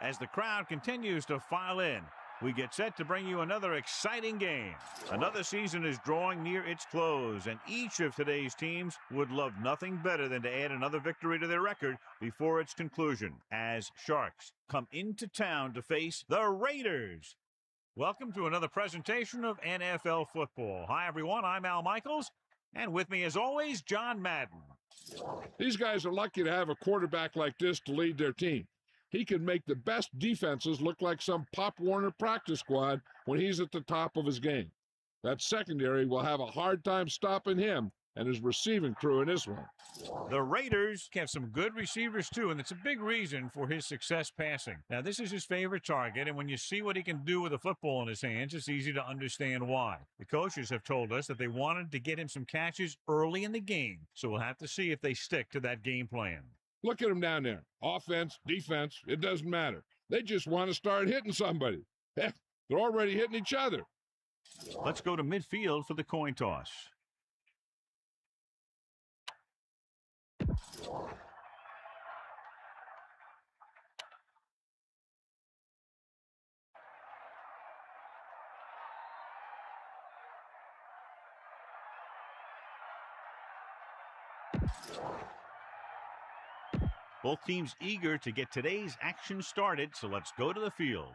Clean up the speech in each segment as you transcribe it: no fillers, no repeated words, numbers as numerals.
As the crowd continues to file in, we get set to bring you another exciting game. Another season is drawing near its close, and each of today's teams would love nothing better than to add another victory to their record before its conclusion, as Sharks come into town to face the Raiders. Welcome to another presentation of NFL football. Hi, everyone. I'm Al Michaels, and with me, as always, John Madden. These guys are lucky to have a quarterback like this to lead their team. He can make the best defenses look like some Pop Warner practice squad when he's at the top of his game. That secondary will have a hard time stopping him and his receiving crew in this one. The Raiders have some good receivers, too, and it's a big reason for his success passing. Now, this is his favorite target, and when you see what he can do with a football in his hands, it's easy to understand why. The coaches have told us that they wanted to get him some catches early in the game, so we'll have to see if they stick to that game plan. Look at them down there. Offense, defense, it doesn't matter. They just want to start hitting somebody. Heck, they're already hitting each other. Let's go to midfield for the coin toss. Both teams eager to get today's action started, so let's go to the field.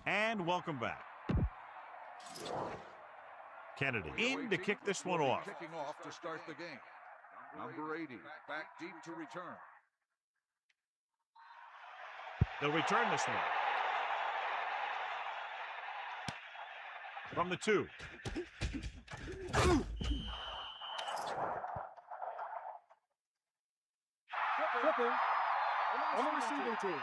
And welcome back. Kennedy in to kick this one off. Kicking off to start the game. Number 80, back deep to return. They'll return this one. From the 2. Flipping on the receiving team.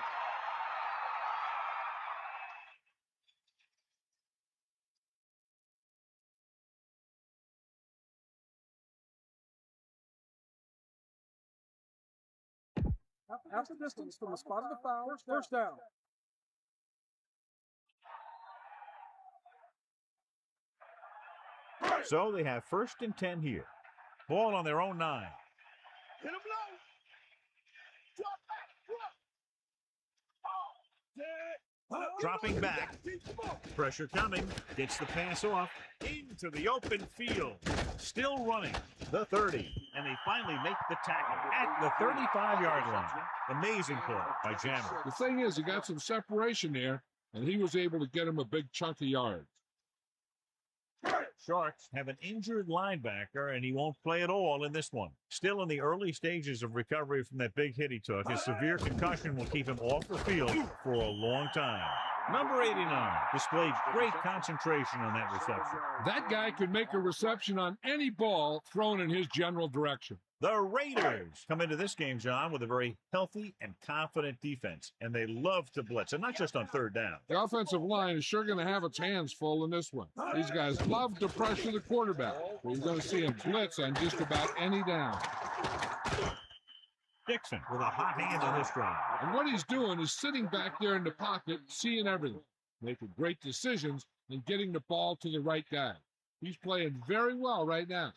Half the distance from the spot of the foul, first down. So they have 1st and 10 here. Ball on their own 9. Hit him low. Dropping back. Pressure coming. Gets the pass off. Into the open field. Still running. The 30. And they finally make the tackle at the 35-yard line. Amazing play by Jammer. The thing is, he got some separation there, and he was able to get him a big chunk of yards. Sharks have an injured linebacker, and he won't play at all in this one. Still in the early stages of recovery from that big hit he took. His severe concussion will keep him off the field for a long time. Number 89 displayed great concentration on that reception. That guy could make a reception on any ball thrown in his general direction. The Raiders come into this game, John, with a very healthy and confident defense, and they love to blitz, and not just on 3rd down. The offensive line is sure going to have its hands full in this one. These guys love to pressure the quarterback. You're going to see him blitz on just about any down. Dixon with a hot hand on this drive. And what he's doing is sitting back there in the pocket, seeing everything, making great decisions, and getting the ball to the right guy. He's playing very well right now.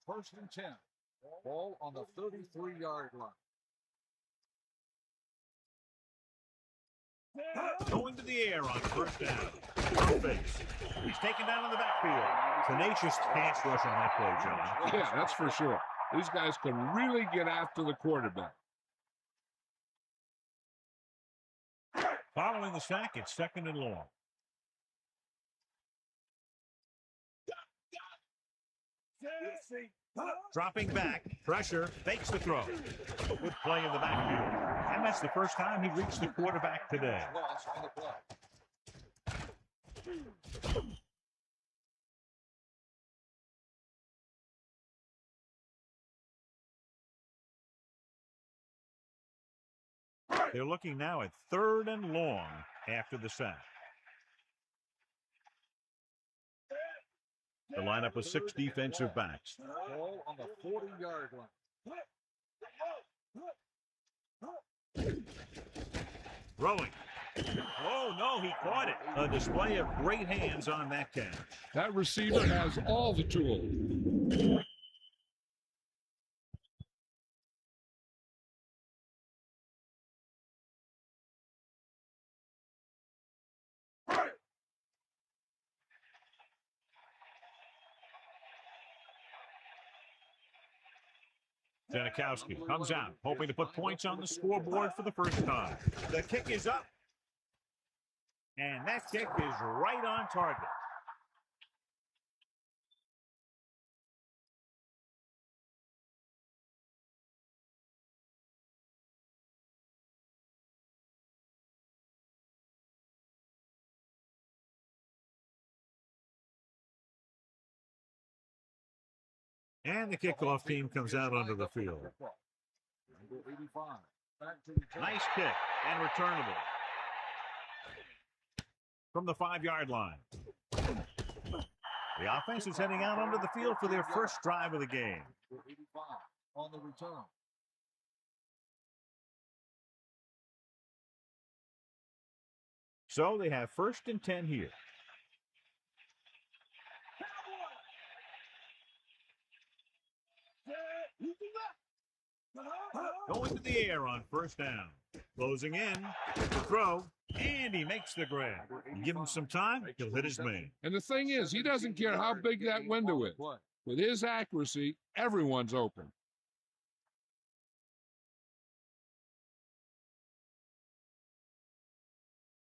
First and 10. Ball on the 33-yard line. Going to the air on 1st down. Perfect. He's taken down in the backfield. Tenacious pass rush on that play, John. Yeah, that's for sure. These guys can really get after the quarterback. Following the sack, it's 2nd and long. Dropping back, pressure, fakes the throw. Good play in the backfield. And that's the first time he reached the quarterback today. Loss on the play. They're looking now at 3rd and long after the sack. The lineup with 6 defensive backs. Ball on the 40-yard line. Throwing. Oh, no, he caught it. A display of great hands on that catch. That receiver has all the tools. Janikowski comes out, hoping to put points on the scoreboard for the first time. The kick is up. And that kick is right on target. And the kickoff team comes out onto the field. Nice kick and returnable. From the 5-yard line. The offense is heading out onto the field for their first drive of the game. On the return. So they have 1st and 10 here. Going to the air on 1st down. Closing in. The throw. And he makes the grab. Give him some time, he'll hit his man. And the thing is, he doesn't care how big that window is. With his accuracy, everyone's open.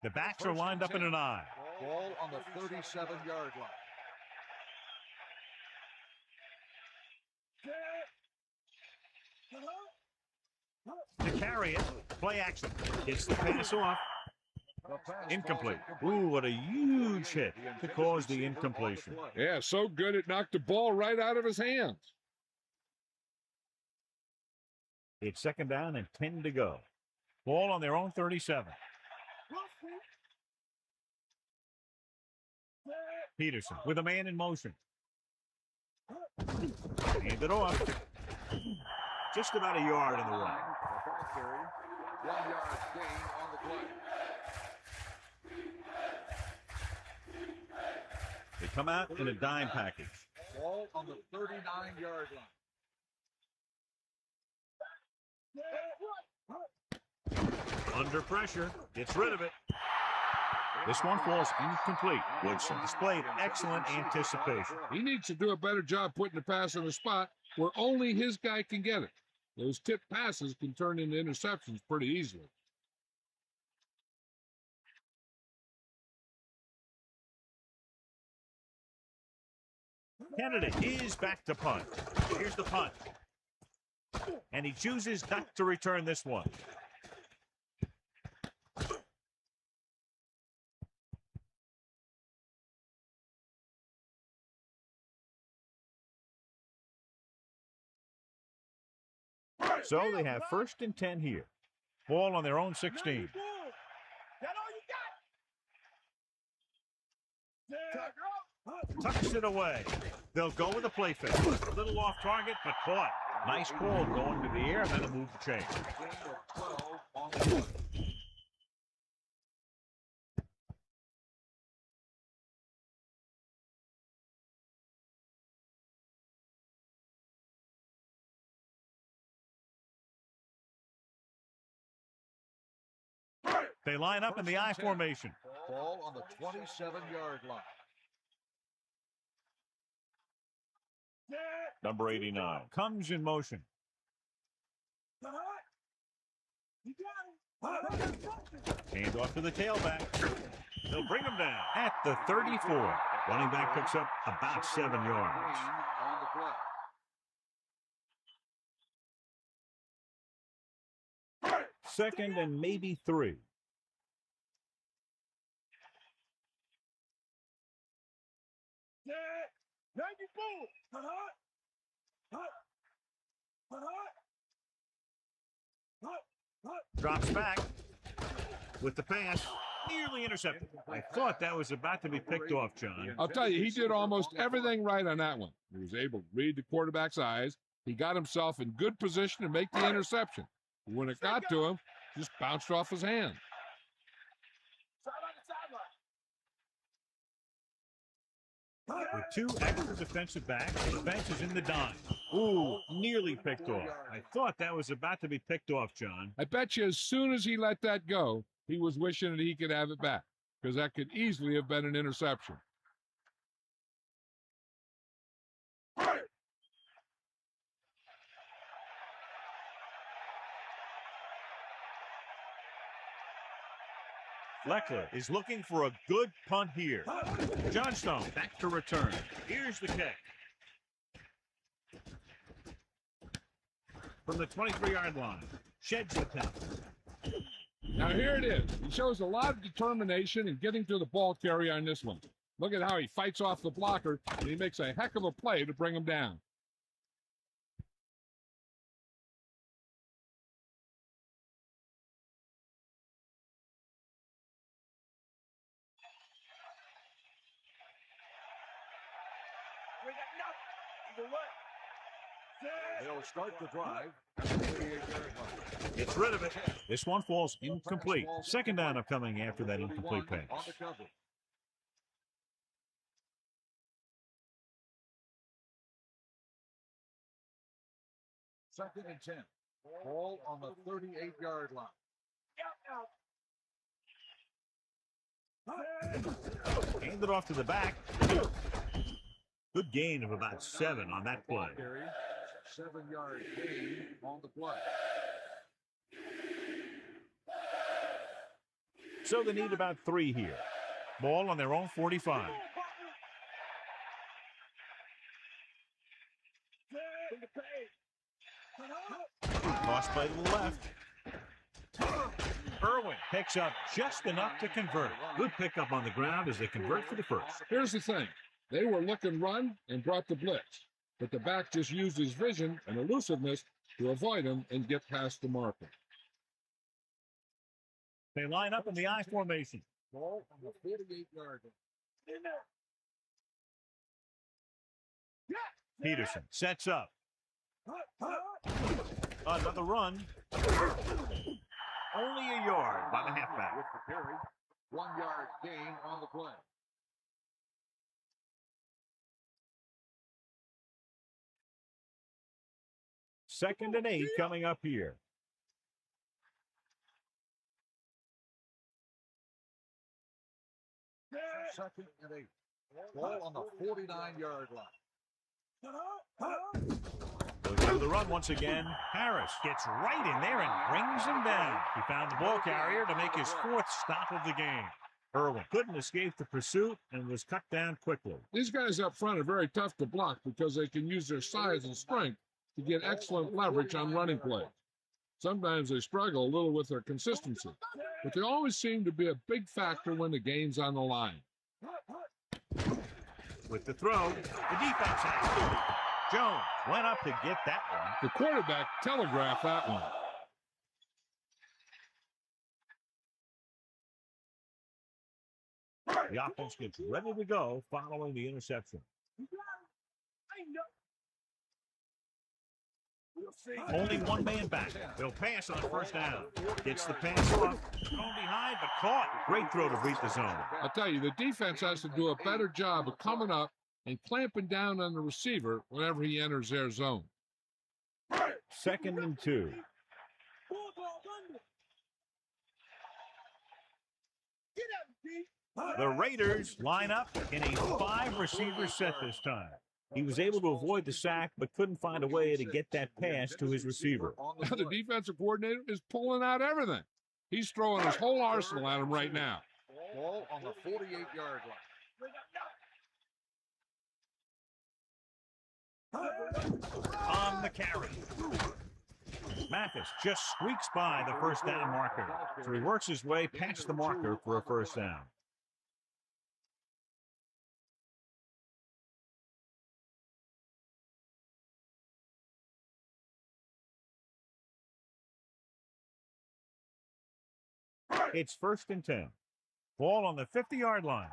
The backs are lined up in an I. Ball on the 37-yard line. To carry it, play action. Gets the pass off. Incomplete. Ooh, what a huge hit to cause the incompletion. Yeah, so good it knocked the ball right out of his hands. It's 2nd down and 10 to go. Ball on their own 37. Peterson with a man in motion. Hand it off. Just about a yard in the run. 1 yard gain on the play. They come out in a dime package. Ball on the 39-yard line. Under pressure, gets rid of it. This one falls incomplete. Woodson displayed excellent anticipation. He needs to do a better job putting the pass in a spot where only his guy can get it. Those tip passes can turn into interceptions pretty easily. Canada is back to punt. Here's the punt. And he chooses not to return this one. So they have 1st and 10 here. Ball on their own 16. Tucks it away. They'll go with a play fake. A little off target, but caught. Nice call going to the air, and then a move to change. They line up in the I formation. Ball on the 27-yard line. Number 89 comes in motion. Hand off to the tailback. They'll bring him down at the 34. Running back picks up about 7 yards. On the play. 2nd and maybe 3. Drops back. with the pass. Nearly intercepted. I thought that was about to be picked off, John. I'll tell you, he did almost everything right on that one. He was able to read the quarterback's eyes. He got himself in good position to make the interception. When it got to him, just bounced off his hand. With two extra defensive backs, the bench is in the dime. Ooh, nearly picked off. I thought that was about to be picked off, John. I bet you as soon as he let that go, he was wishing that he could have it back, because that could easily have been an interception. Leckler is looking for a good punt here. Johnstone back to return. Here's the kick. From the 23-yard line. Sheds the penalty. Now here it is. He shows a lot of determination in getting to the ball carrier on this one. Look at how he fights off the blocker, and he makes a heck of a play to bring him down. They'll start the drive at the 48-yard line. Gets rid of it. This one falls incomplete. Second down upcoming after that incomplete On pass. the cover. Second and 10. Ball on the 38-yard line. Handed off to the back. Good gain of about 7 on that play. 7-yard gain on the play. So they need about 3 here. Ball on their own 45. Toss play to the left. Irwin picks up just enough to convert. Good pickup on the ground as they convert for the first. Here's the thing. They were looking run and brought the blitz, but the back just used his vision and elusiveness to avoid him and get past the marker. They line up in the I formation. Ball on the 48-yard line. Peterson sets up. Another run. Only a yard by the halfback. With the carry, 1-yard gain on the play. Second and 8 coming up here. Second and 8. Ball on the 49-yard line. Goes to the run once again. Harris gets right in there and brings him down. He found the ball carrier to make his 4th stop of the game. Irwin couldn't escape the pursuit and was cut down quickly. These guys up front are very tough to block because they can use their size and strength to get excellent leverage on running plays. Sometimes they struggle a little with their consistency, but they always seem to be a big factor when the game's on the line. With the throw, the defense has it. Jones went up to get that one. The quarterback telegraphed that one. The offense gets ready to go following the interception. Only one man back. They'll pass on first down. Gets the pass off. Thrown behind, but caught. Great throw to beat the zone. I'll tell you, the defense has to do a better job of coming up and clamping down on the receiver whenever he enters their zone. Second and 2. The Raiders line up in a 5-receiver set this time. He was able to avoid the sack, but couldn't find a way to get that pass to his receiver. Now the defensive coordinator is pulling out everything. He's throwing his whole arsenal at him right now. Ball on the 48-yard line. On the carry. Mathis just squeaks by the first down marker. So he works his way past the marker for a first down. It's 1st and 10. Ball on the 50-yard line.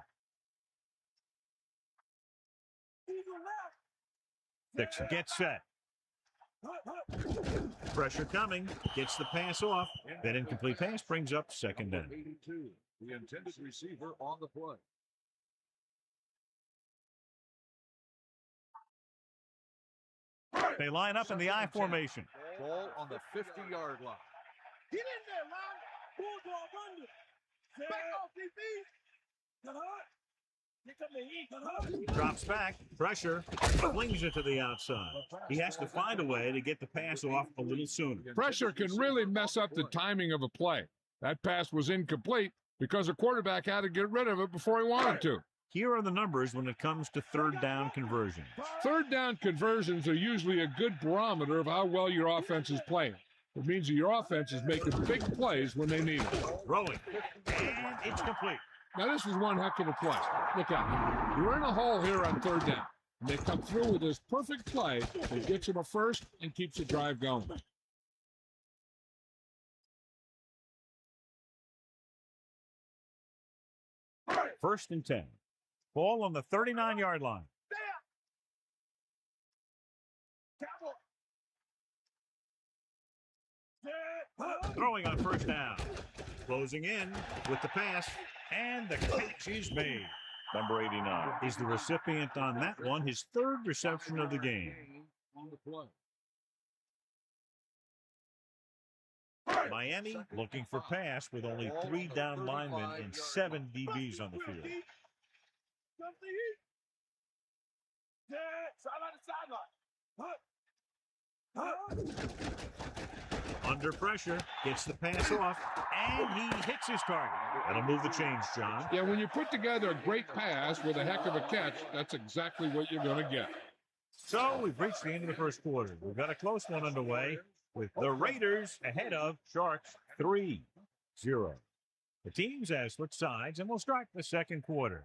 Dixon gets set. Pressure coming. Gets the pass off. That incomplete pass brings up 2nd down. 82, the intended receiver on the play. They line up in the I formation. Ball on the 50-yard line. Get in there, Ron. Bulldog under. Back off, DB. Drops back. Pressure. Flings it to the outside. He has to find a way to get the pass off a little sooner. Pressure can really mess up the timing of a play. That pass was incomplete because the quarterback had to get rid of it before he wanted to. Here are the numbers when it comes to 3rd down conversions. 3rd down conversions are usually a good barometer of how well your offense is playing. It means that your offense is making big plays when they need it. Throwing. And it's complete. Now, this is one heck of a play. Look out. You're in a hole here on 3rd down. And they come through with this perfect play that gets them a first and keeps the drive going. First and 10. Ball on the 39-yard line. Throwing on 1st down. Closing in with the pass, and the catch is made. Number 89 is the recipient on that one, his 3rd reception of the game. On the play. Miami looking for pass with only 3 down linemen and 7 DBs on the field. Under pressure, gets the pass off, and he hits his target. That'll move the chains, John. Yeah, when you put together a great pass with a heck of a catch, that's exactly what you're going to get. So we've reached the end of the 1st quarter. We've got a close one underway with the Raiders ahead of Sharks 3-0. The teams have switched sides, and we'll start the 2nd quarter.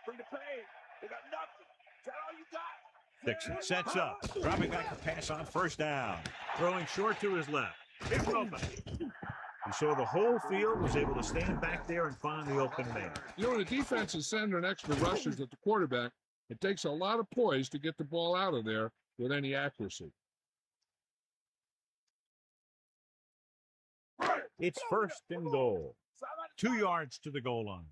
Bring the pain. They got nothing. Is that all you got? Dixon sets up, dropping back to pass on 1st down. Throwing short to his left. It's open. And so the whole field was able to stand back there and find the open man. You know, when the defense is sending extra rushers at the quarterback, it takes a lot of poise to get the ball out of there with any accuracy. It's 1st and goal. 2 yards to the goal line.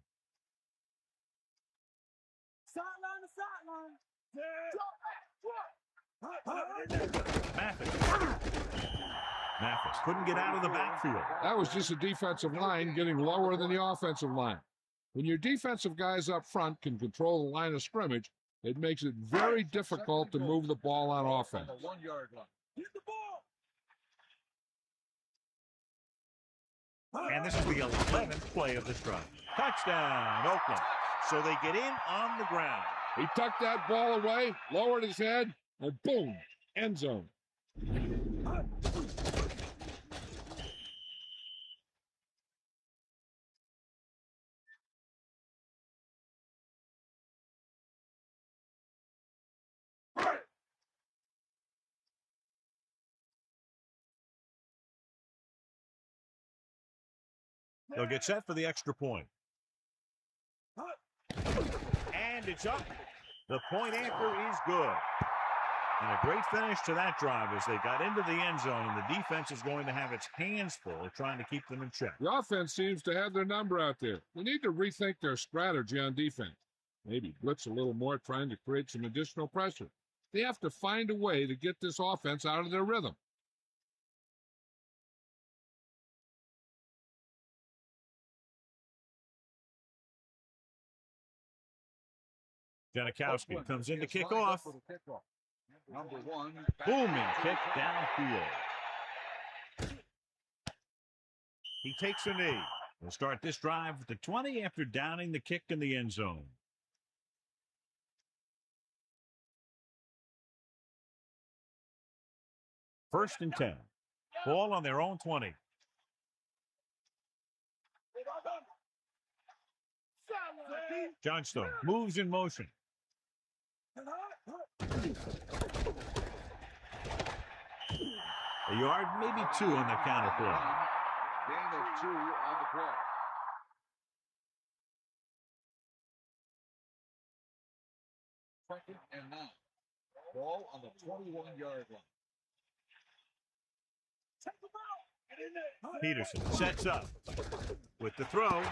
Mathis couldn't get out of the backfield. That was just a defensive line getting lower than the offensive line. When your defensive guys up front can control the line of scrimmage, it makes it very difficult to move the ball on offense. On the 1-yard line. Hit the ball. And this is the 11th play of this drive. Touchdown, Oakland. So they get in on the ground. He tucked that ball away, lowered his head, and boom, end zone. They'll get set for the extra point. And it's up. The point anchor is good. And a great finish to that drive as they got into the end zone, and the defense is going to have its hands full trying to keep them in check. The offense seems to have their number out there. They need to rethink their strategy on defense. Maybe blitz a little more, trying to create some additional pressure. They have to find a way to get this offense out of their rhythm. Janikowski comes in to kick off. Number 1. Booming kick downfield. He takes a knee. We'll start this drive at the 20 after downing the kick in the end zone. First and 10. Ball on their own 20. Johnstone moves in motion. A yard, maybe 2 on that counter play. Gain of 2 on the play. Second and 9. Ball on the 21-yard line. Peterson sets up with the throw.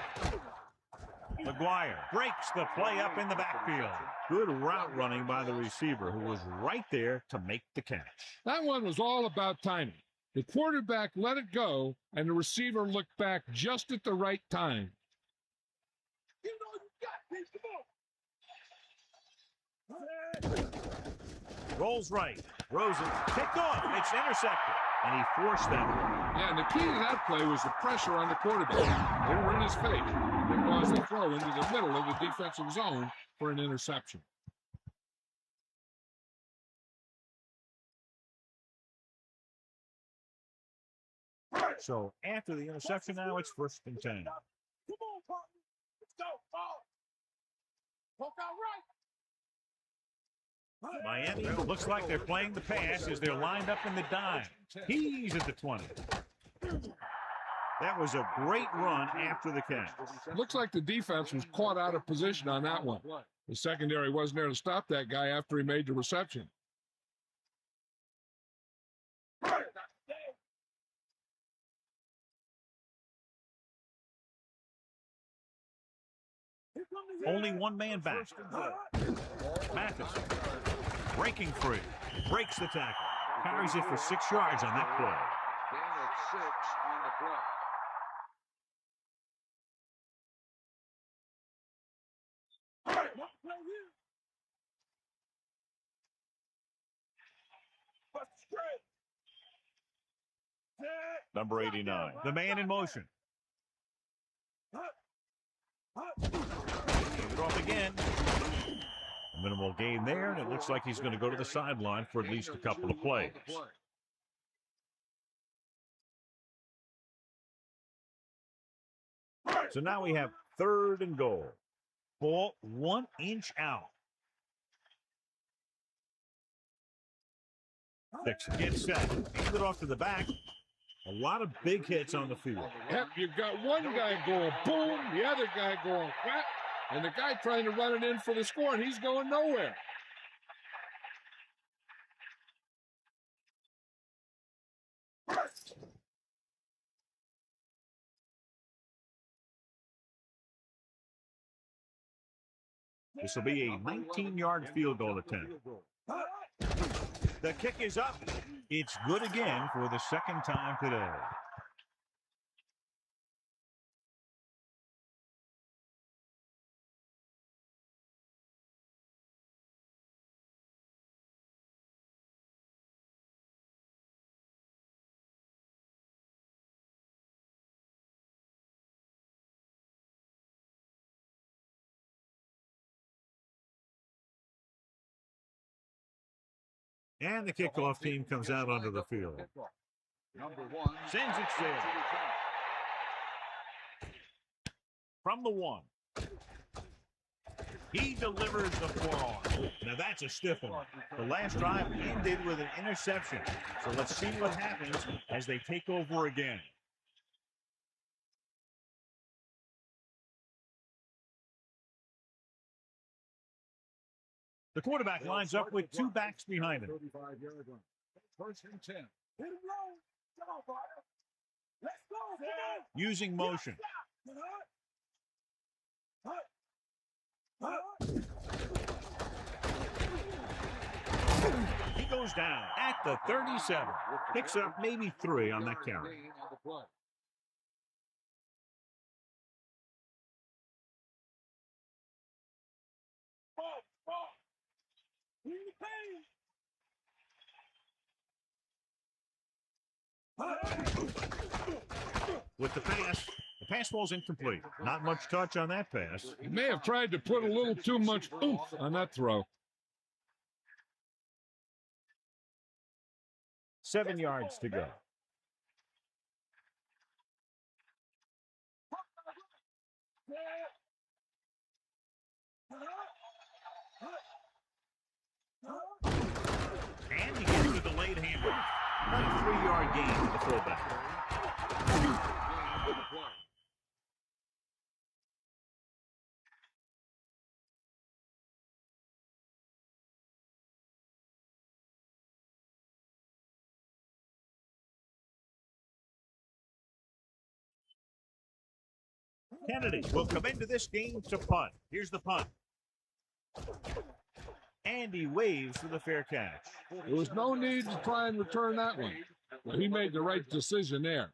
McGuire breaks the play up in the backfield. Good route running by the receiver, who was right there to make the catch. That one was all about timing. The quarterback let it go, and the receiver looked back just at the right time. You know you got this. Come on. Rolls right. Rosen picked off. It's intercepted. And he forced that one. Yeah, and the key to that play was the pressure on the quarterback. They were in his face. It caused the throw into the middle of the defensive zone for an interception. So after the interception, now it's 1st and 10. Come on, partner. Let's go. Poke out right. Miami looks like they're playing the pass as they're lined up in the dime. He's at the 20. That was a great run after the catch. Looks like the defense was caught out of position on that one. The secondary wasn't there to stop that guy after he made the reception. Only one man back. Mathis breaking free. Breaks the tackle. Carries it for 6 yards on that play. Gain of 6 on the play. Number 89. The man in motion. Gave it off again. A minimal gain there, and it looks like he's going to go to the sideline for at least a couple of plays. So now we have 3rd and goal. Ball 1 inch out. Six gets set. Hand it off to the back. A lot of big hits on the field. Yep, you've got one guy going boom, the other guy going whack, and the guy trying to run it in for the score, and he's going nowhere. This will be a 19-yard field goal attempt. The kick is up. It's good again for the 2nd time today. And the kickoff team comes out onto the field. Number 1 sends it there. From the 1. He delivers the forearm. Now that's a stiff one. The last drive ended with an interception. So let's see what happens as they take over again. The quarterback lines up with 2 backs behind him. 35-yard line. 1st and 10. Hit him low. Come on, partner. Let's go. Come on. Using motion. He goes down at the 37. Picks up maybe 3 on that carry. With the pass ball's incomplete. Not much touch on that pass. He may have tried to put a little too much oomph on that throw. 7 yards to go. And he gets the delayed handoff. 3-yard gain to the fullback. Kennedy will come into this game to punt. Here's the punt. And he waves for the fair catch. There was no need to try and return that one. Well, he made the right decision there.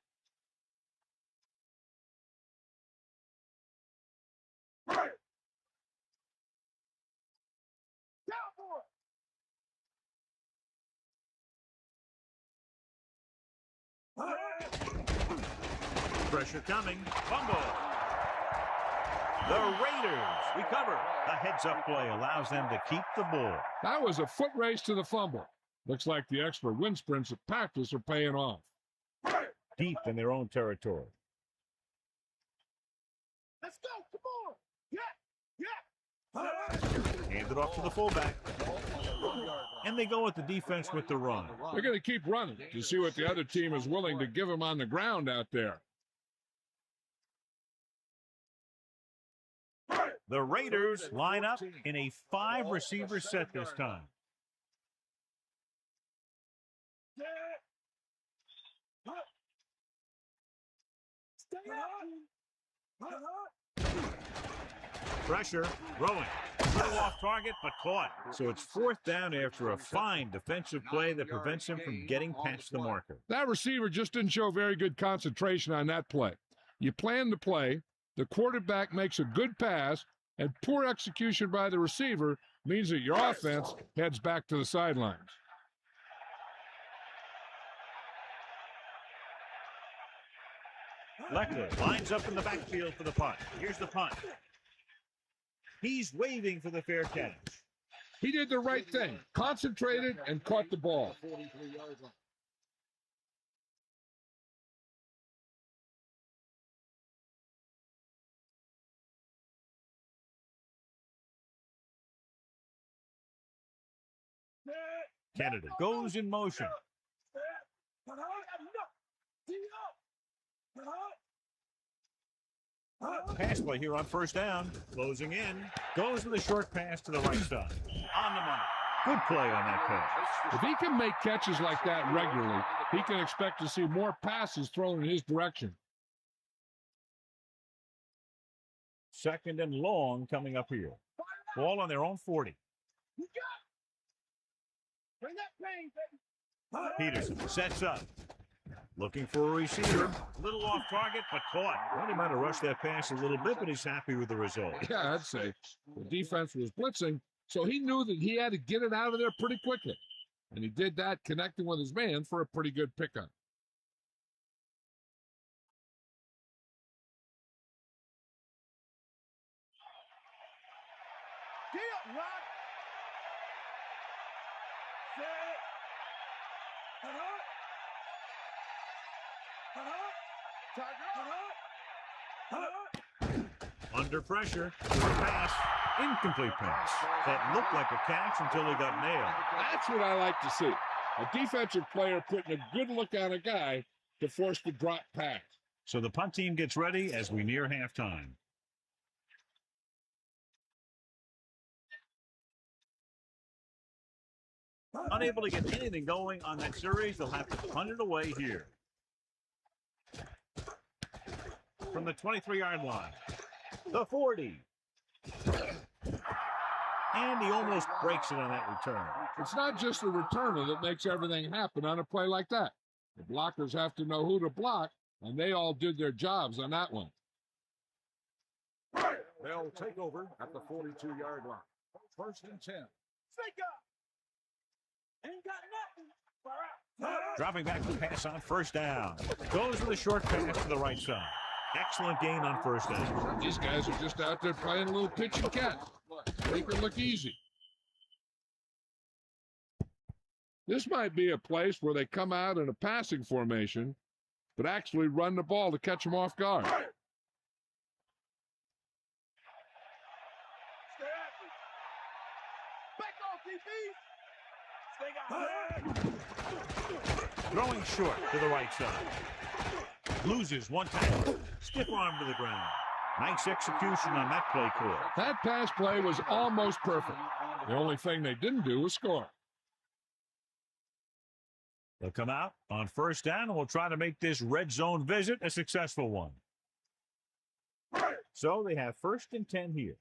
Pressure coming. Fumble. The Raiders recover. The heads-up play allows them to keep the ball. That was a foot race to the fumble. Looks like the extra wind sprints at practice are paying off. Deep in their own territory. Let's go. Come on. Yeah. Hand it off to the fullback. And they go with the defense with the run. They're going to keep running to see what the other team is willing to give them on the ground out there. The Raiders line up in a 5-receiver set this time. Pressure, throwing. Little off target, but caught. So it's 4th down after a fine defensive play that prevents him from getting past the marker. That receiver just didn't show very good concentration on that play. You plan the play, the quarterback makes a good pass, and poor execution by the receiver means that your offense heads back to the sidelines. Leckler lines up in the backfield for the punt. Here's the punt. He's waving for the fair catch. He did the right thing, concentrated and caught the ball. Kennedy goes in motion. Pass play here on 1st down. Closing in. Goes with a short pass to the right side. On the money. Good play on that pass. If he can make catches like that regularly, he can expect to see more passes thrown in his direction. 2nd and long coming up here. Ball on their own 40. Peterson sets up. Looking for a receiver. Little off target, but caught. Well, he might have rushed that pass a little bit, but he's happy with the result. Yeah, I'd say the defense was blitzing, so he knew that he had to get it out of there pretty quickly. And he did that, connecting with his man for a pretty good pickup. Under pressure, to the pass, incomplete pass. That looked like a catch until he got nailed. That's what I like to see. A defensive player putting a good look on a guy to force the drop pass. So the punt team gets ready as we near halftime. Unable to get anything going on that series, they'll have to punt it away here. From the 23-yard line. The 40. And he almost breaks it on that return. It's not just the returner that makes everything happen on a play like that. The blockers have to know who to block, and they all did their jobs on that one. They'll take over at the 42-yard line. 1st and 10. Ain't got nothing. Dropping back to pass on 1st down. Goes with a short pass to the right side. Excellent gain on 1st down. These guys are just out there playing a little pitch and catch. Make it look easy. This might be a place where they come out in a passing formation, but actually run the ball to catch them off guard. Throwing short to the right side. Loses one tackle. Stiff arm to the ground. Nice execution on that play call. That pass play was almost perfect. The only thing they didn't do was score. They'll come out on first down, and we'll try to make this red zone visit a successful one. So they have 1st and 10 here.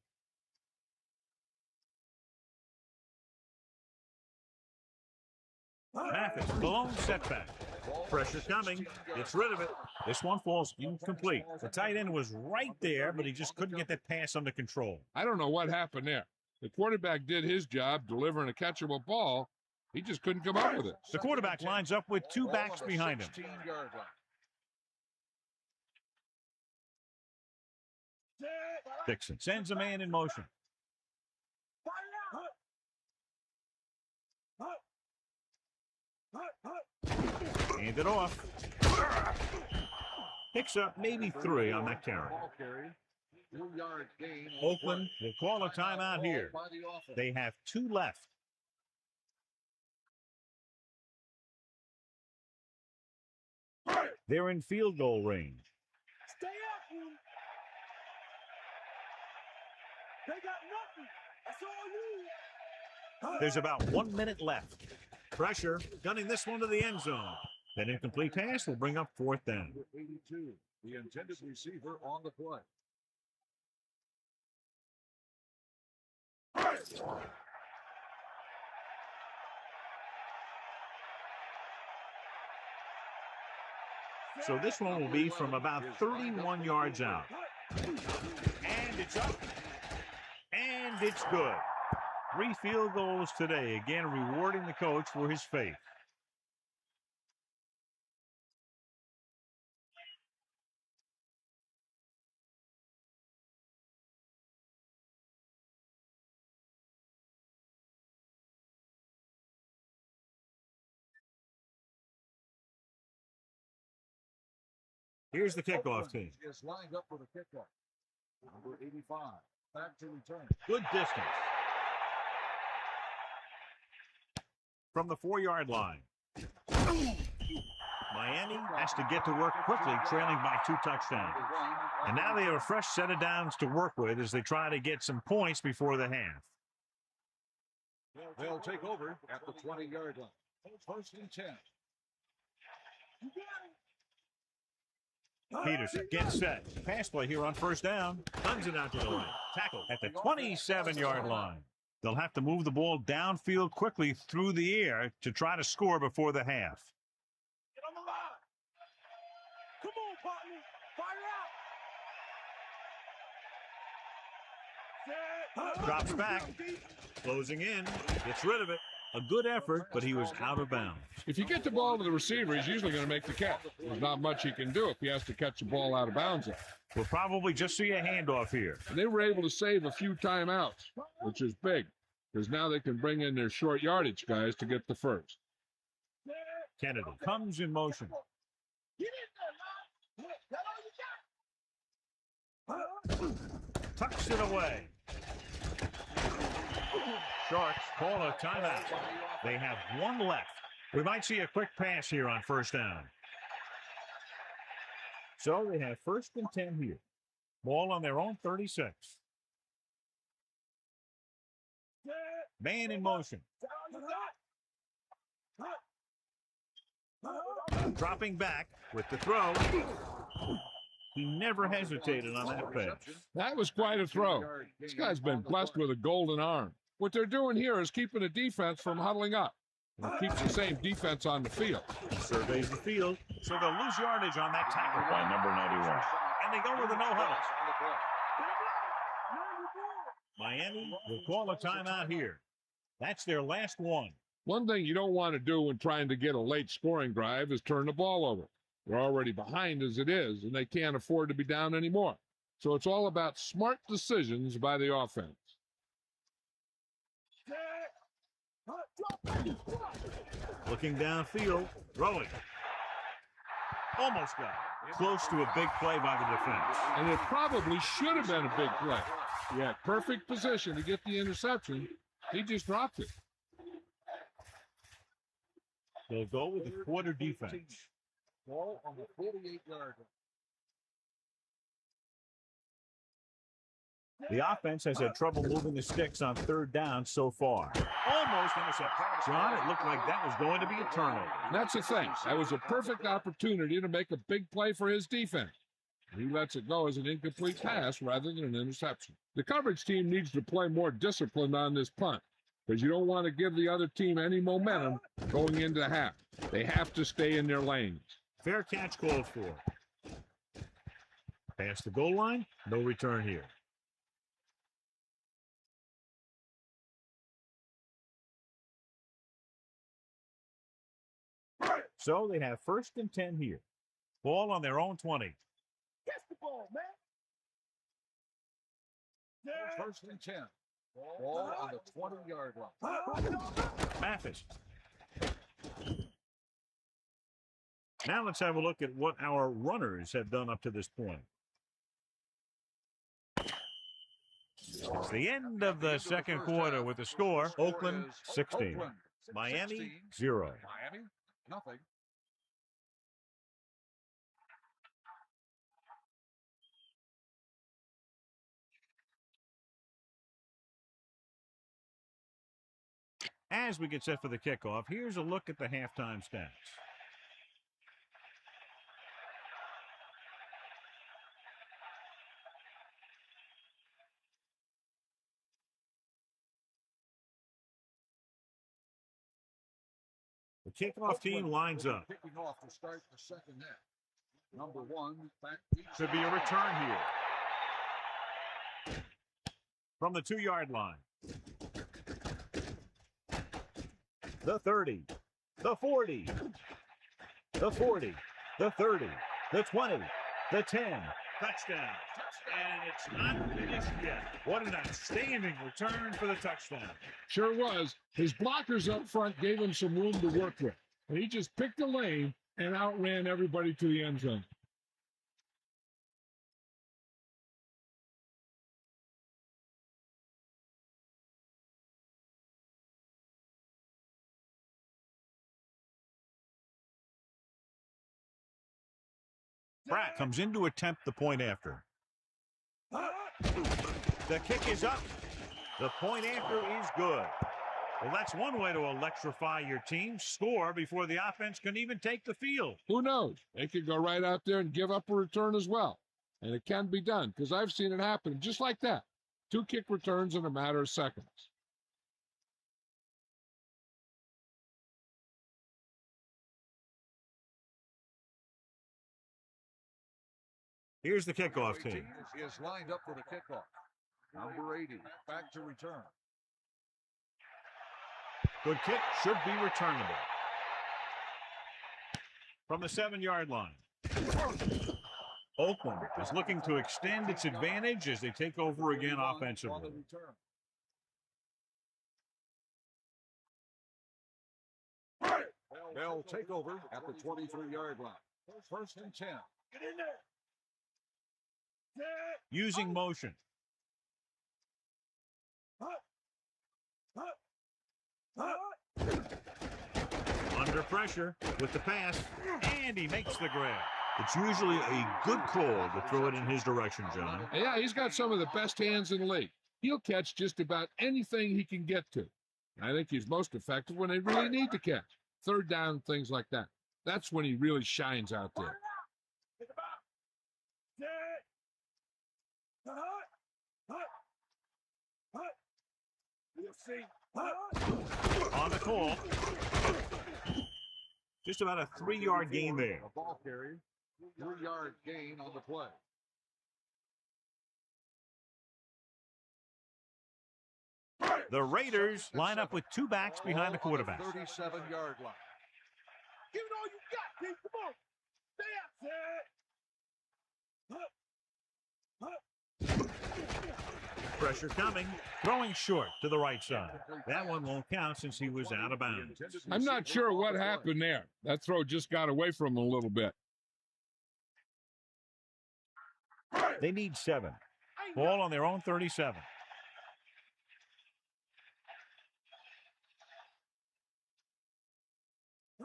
Mathis, blown setback. Pressure coming. Gets rid of it. This one falls incomplete. The tight end was right there, but he just couldn't get that pass under control. I don't know what happened there. The quarterback did his job delivering a catchable ball. He just couldn't come up with it. The quarterback lines up with 2 backs behind him. Dixon sends a man in motion. Hand it off. Picks up maybe 3 on that carry. Oakland will call a timeout here. They have 2 left. They're in field goal range. Stay after him. They got nothing. That's all you. There's about 1 minute left. Pressure, gunning this one to the end zone. That incomplete pass will bring up 4th down. 82, the intended receiver on the play. So this one will be from about 31 yards out. And it's up. And it's good. 3 field goals today. Again, rewarding the coach for his faith. Here's the kickoff team. Is lined up for the kickoff. Number 85, back to return. Good distance. From the 4-yard line. Miami has to get to work quickly, trailing by 2 touchdowns. And now they have a fresh set of downs to work with as they try to get some points before the half. They'll take over at the 20-yard line. 1st and 10. Peterson gets set. Pass play here on 1st down. Guns it out to the right. Tackle at the 27-yard line. They'll have to move the ball downfield quickly through the air to try to score before the half. Get on the line. Come on, partner. Fire out. Drops back. Closing in. Gets rid of it. A good effort, but he was out of bounds. If you get the ball to the receiver, he's usually going to make the catch. There's not much he can do if he has to catch the ball out of bounds. We'll probably just see a handoff here. And they were able to save a few timeouts, which is big, because now they can bring in their short yardage guys to get the first. Kennedy comes in motion. Tucks it away. Sharks call a timeout. They have 1 left. We might see a quick pass here on 1st down. So they have 1st and 10 here. Ball on their own 36. Man in motion. Dropping back with the throw. He never hesitated on that pass. That was quite a throw. This guy's been blessed with a golden arm. What they're doing here is keeping the defense from huddling up. And it keeps the same defense on the field. Surveys the field, so they'll lose yardage on that tackle by number 91. And they go with a no-huddle. Miami will call a timeout here. That's their last one. One thing you don't want to do when trying to get a late scoring drive is turn the ball over. They're already behind as it is, and they can't afford to be down anymore. So it's all about smart decisions by the offense. Looking downfield, throwing. Almost got it. Close to a big play by the defense. And it probably should have been a big play. He had perfect position to get the interception. He just dropped it. They'll go with the quarter defense. Ball on the 48-yard line. The offense has had trouble moving the sticks on third down so far. Almost intercepted. John, it looked like that was going to be a turnover. That's the thing. That was a perfect opportunity to make a big play for his defense. He lets it go as an incomplete pass rather than an interception. The coverage team needs to play more disciplined on this punt because you don't want to give the other team any momentum going into the half. They have to stay in their lanes. Fair catch called for. Past the goal line, no return here. So they have 1st and 10 here. Ball on their own 20. Catch the ball, man. Yeah. 1st and 10. Ball on the 20-yard line. Mathis. Now let's have a look at what our runners have done up to this point. It's the end of the second quarter with the score, Oakland 16. Miami 0. Miami, nothing. As we get set for the kickoff, here's a look at the halftime stats. The kickoff team lines up. Kicking off to start the second half. Number 1, back. Should be a return here. From the 2-yard line. The 30, the 40, the 40, the 30, the 20, the 10. Touchdown. And it's not finished yet. What an outstanding return for the touchdown. Sure was. His blockers up front gave him some room to work with. And he just picked a lane and outran everybody to the end zone. Pratt comes in to attempt the point after. The kick is up. The point after is good. Well, that's one way to electrify your team. Score before the offense can even take the field. Who knows? They could go right out there and give up a return as well. And it can be done because I've seen it happen just like that. 2 kick returns in a matter of seconds. Here's the kickoff team. Is lined up for the kickoff. Number 80, back to return. Good kick, should be returnable. From the 7-yard line. Oakland is looking to extend its advantage as they take over again offensively. They'll take over at the 23-yard line. 1st and 10. Get in there. Using motion. Under pressure with the pass, and he makes the grab. It's usually a good call to throw it in his direction, John. Yeah, he's got some of the best hands in the league. He'll catch just about anything he can get to. I think he's most effective when they really need to catch. 3rd down, things like that. That's when he really shines out there. On the call. Just about a 3-yard gain there. A ball carrier. 3-yard gain on the play. The Raiders line up with 2 backs behind the quarterback. 37-yard line. Give it all you got, kid. Come on. Stay out, Pressure coming, throwing short to the right side. That one won't count since he was out of bounds. I'm not sure what happened there. That throw just got away from him a little bit. They need 7. Ball on their own 37.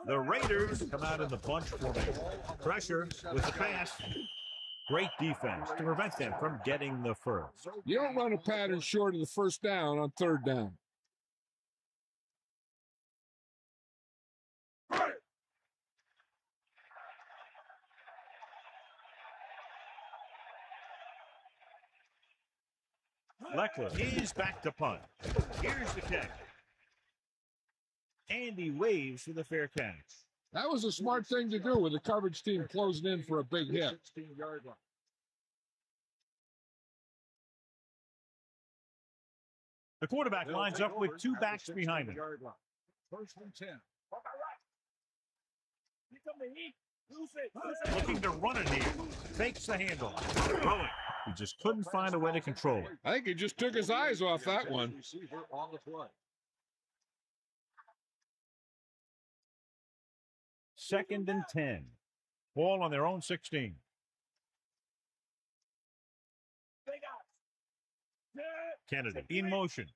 The Raiders come out in the bunch formation. Pressure with the pass. Great defense to prevent them from getting the first. You don't run a pattern short of the first down on third down. Leckler is back to punt. Here's the catch. And he waves for the fair catch. That was a smart thing to do with the coverage team closing in for a big hit. The quarterback lines up with two backs behind him. First and 10. Looking to run it here. Fakes the handle. Throwing. He just couldn't find a way to control it. I think he just took his eyes off that one. On the play. Second and 10. Ball on their own 16. Kennedy in motion.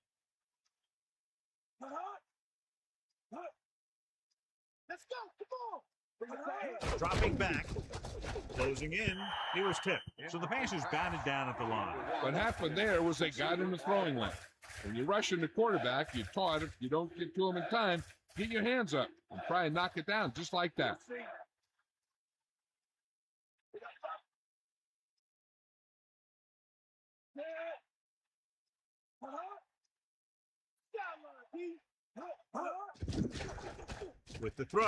Let's go. Come on. Dropping back. Closing in. He was tipped. So the pass is batted down at the line. What happened there was they got in the throwing lane. When you rush in the quarterback, you're taught if you don't get to him in time, get your hands up and try and knock it down just like that. With the throw,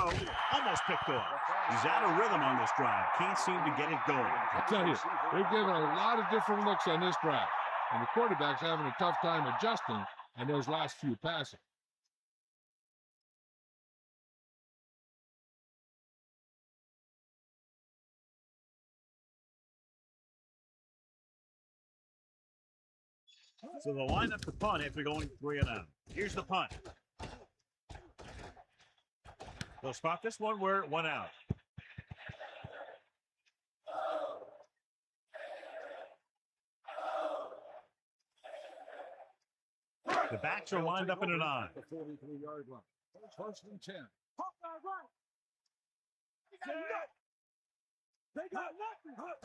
almost picked off. He's out of rhythm on this drive. Can't seem to get it going. I tell you, they're giving a lot of different looks on this drive. And the quarterback's having a tough time adjusting on those last few passes. So they'll line up the punt after going 3 and out. Here's the punt. They'll spot this one where it went out. The backs are lined up in an eye. The 43-yard line. First and 10.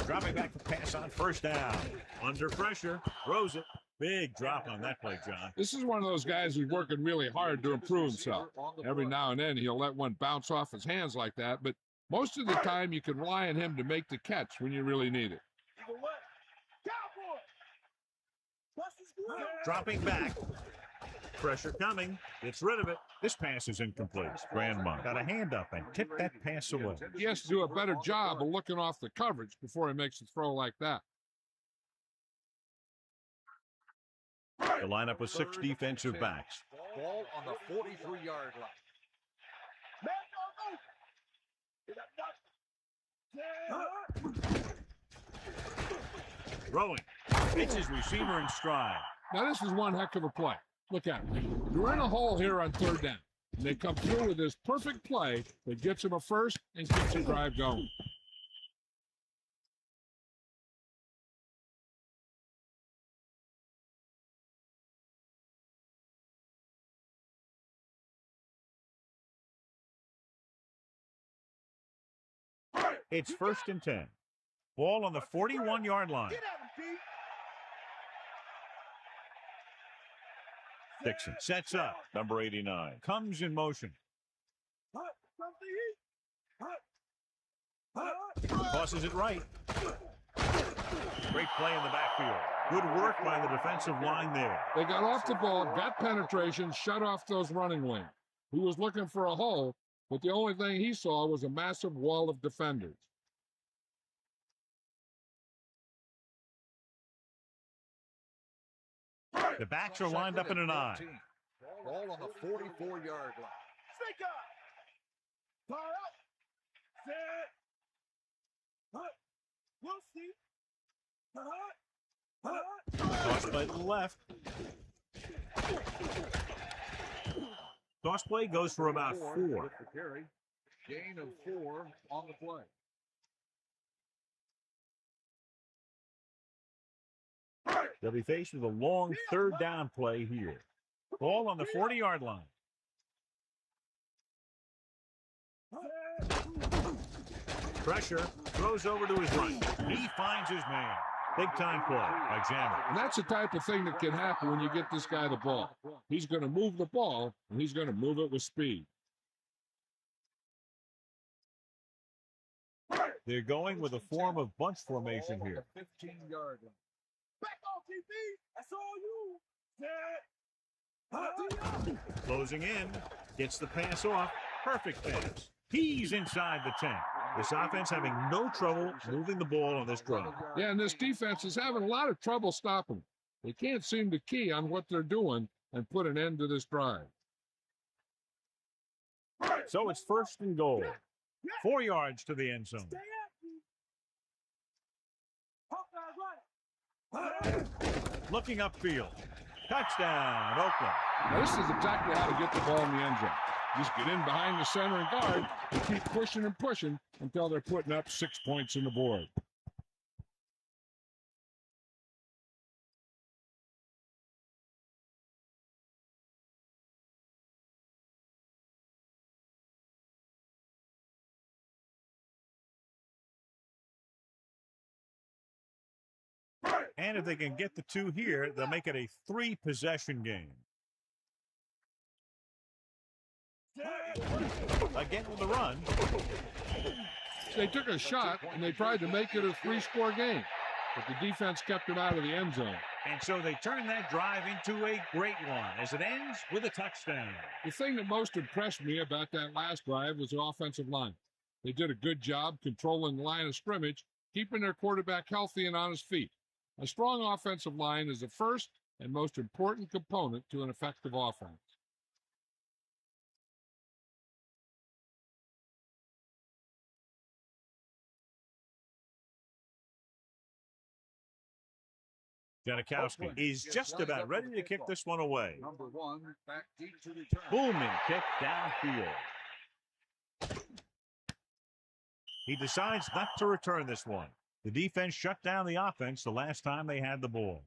Dropping back to pass on first down. Under pressure. Throws it. Big drop on that play, John. This is one of those guys who's working really hard to improve himself. Every now and then he'll let one bounce off his hands like that, but most of the time you can rely on him to make the catch when you really need it. Dropping back. Pressure coming. Gets rid of it. This pass is incomplete. Grandma got a hand up and tipped that pass away. He has to do a better job of looking off the coverage before he makes a throw like that. The lineup with 6 defensive backs. Ball on the 43-yard line. Throwing. It's his receiver in stride. Now this is one heck of a play. Look at it. You're in a hole here on third down. And they come through with this perfect play that gets him a first and keeps the drive going. It's first and 10. Ball on the 41-yard line. Dixon sets up. Number 89 comes in motion. Tosses it right. Great play in the backfield. Good work by the defensive line there. They got off the ball, got penetration, shut off those running lanes. He was looking for a hole, but the only thing he saw was a massive wall of defenders. The backs are lined up in an eye. Ball on the 44-yard line. Snake up. Fire up. Set. We'll see. Toss play to the left. Toss play goes for about 4. Gain of 4 on the play. They'll be faced with a long third down play here. Ball on the 40-yard line. Pressure, throws over to his right. He finds his man. Big-time play by Jammer. And that's the type of thing that can happen when you get this guy the ball. He's going to move the ball, and he's going to move it with speed. They're going with a form of bunch formation here. 15-yard line. Back off, TP. That's all you. Closing in, gets the pass off. Perfect pass. He's inside the 10. This offense having no trouble moving the ball on this drive. Yeah, and this defense is having a lot of trouble stopping. They can't seem to key on what they're doing and put an end to this drive. So it's 1st and goal. 4 yards to the end zone. Looking upfield. Touchdown, Oakland. Now, this is exactly how to get the ball in the end zone. Just get in behind the center and guard and keep pushing and pushing until they're putting up 6 points on the board. And if they can get the 2 here, they'll make it a 3-possession game. Again with the run. They took a shot, and they tried to make it a 3-score game, but the defense kept them out of the end zone. And so they turn that drive into a great one as it ends with a touchdown. The thing that most impressed me about that last drive was the offensive line. They did a good job controlling the line of scrimmage, keeping their quarterback healthy and on his feet. A strong offensive line is the first and most important component to an effective offense. Janikowski is just about ready to kick this one away. Number 1, back deep to return. Booming kick downfield. He decides not to return this one. The defense shut down the offense the last time they had the ball.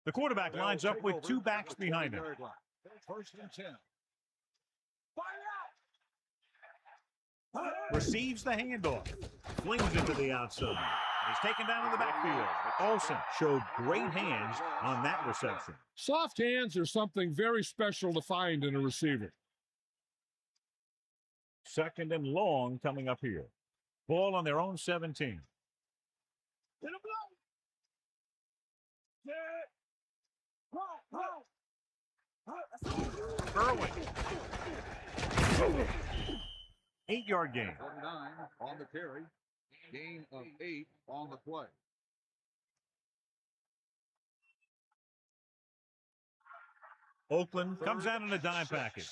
The quarterback lines up with 2 backs behind him. 1st and 10. Receives the handoff. Flings it to the outside. He's taken down in the backfield. Olsen showed great hands on that reception. Soft hands are something very special to find in a receiver. 2nd and long coming up here. Ball on their own 17. Irwin. 8-yard gain. 9 on the carry. Gain of 8 on the play. Oakland comes out in a dime package.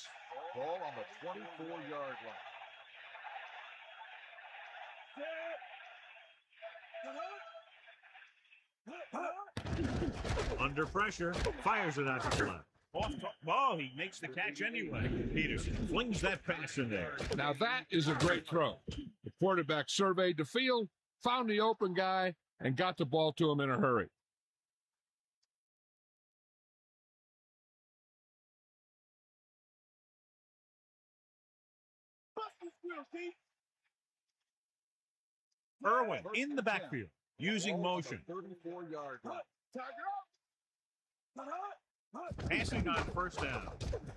Ball on the 24-yard line. Under pressure, fires it out to the left. Oh, he makes the catch anyway. Peterson flings that pass in there. Now that is a great throw. The quarterback surveyed the field, found the open guy, and got the ball to him in a hurry. Irwin in the backfield, using motion. 34-yard line. Passing on 1st down.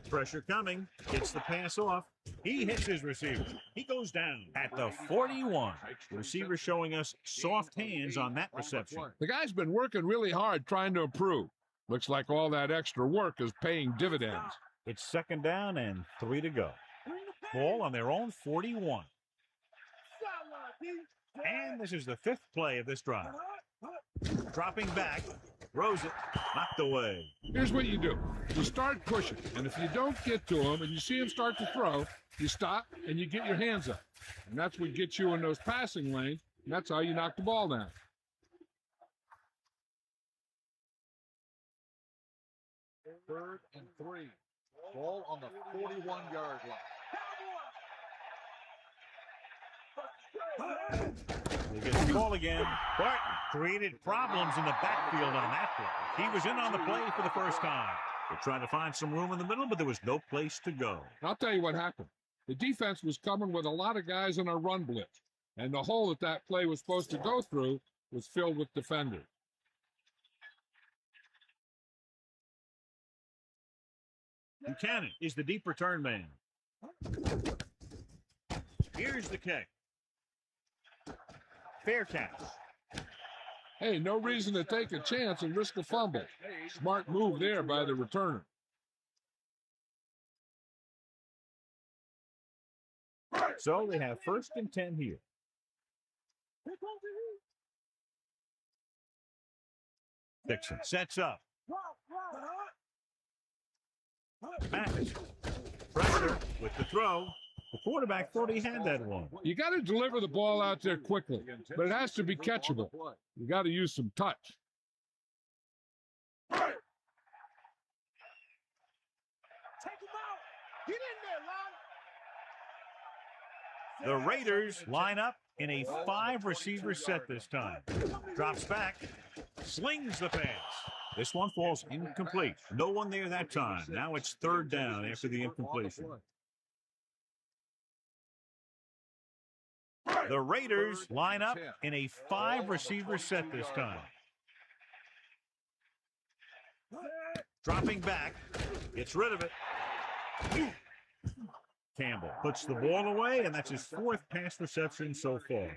Pressure coming. Gets the pass off. He hits his receiver. He goes down at the 41. The receiver showing us soft hands on that reception. The guy's been working really hard trying to improve. Looks like all that extra work is paying dividends. It's 2nd down and 3 to go. Ball on their own 41. And this is the 5th play of this drive. Dropping back. Throws it. Knocked away. Here's what you do. You start pushing, and if you don't get to him and you see him start to throw, you stop and you get your hands up. And that's what gets you in those passing lanes, and that's how you knock the ball down. Third and 3. Ball on the 41-yard line. They get the ball again. Barton created problems in the backfield on that play. He was in on the play for the first time. They tried to find some room in the middle, but there was no place to go. I'll tell you what happened. The defense was coming with a lot of guys in a run blitz, and the hole that play was supposed to go through was filled with defenders. Buchanan is the deep return man. Here's the kick. Fair catch. Hey, no reason to take a chance and risk a fumble. Smart move there by the returner. So they have 1st and 10 here. Dixon sets up. Max. Pressure with the throw. The quarterback thought he had that one. You got to deliver the ball out there quickly, but it has to be catchable. You got to use some touch. Take him out. Get in there, Lon. The Raiders line up in a 5-receiver set this time. Drops back, slings the pass. This one falls incomplete. No one there that time. Now it's 3rd down after the incompletion. The Raiders line up in a 5-receiver set this time. Dropping back, gets rid of it. Campbell puts the ball away, and that's his 4th pass reception so far.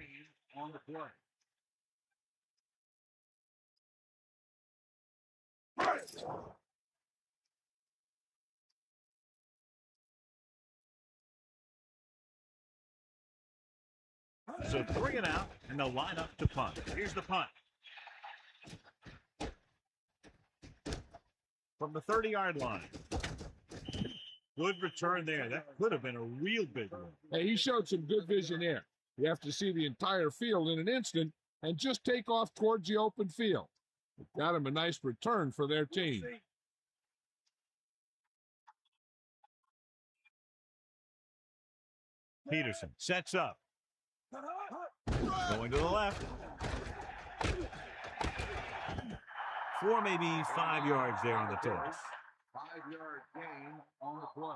So 3 and out, and they'll line up to punt. Here's the punt. From the 30-yard line. Good return there. That could have been a real big one. Hey, he showed some good vision there. You have to see the entire field in an instant and just take off towards the open field. It got him a nice return for their team. Peterson sets up. Going to the left. 4, maybe 5 yards there on the toss. 5-yard gain on the play.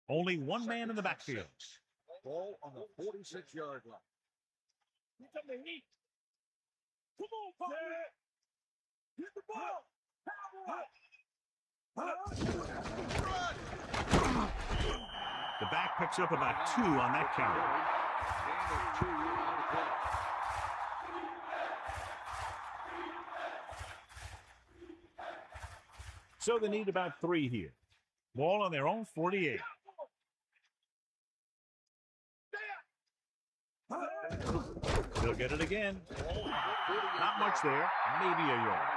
Only one man in the backfield. Ball on the 46-yard line. Come on, partner. Get the ball. The back picks up about 2 on that count. Gain of 2 on the play. So they need about 3 here. Ball on their own 48. They'll get it again. Not much there. Maybe a yard.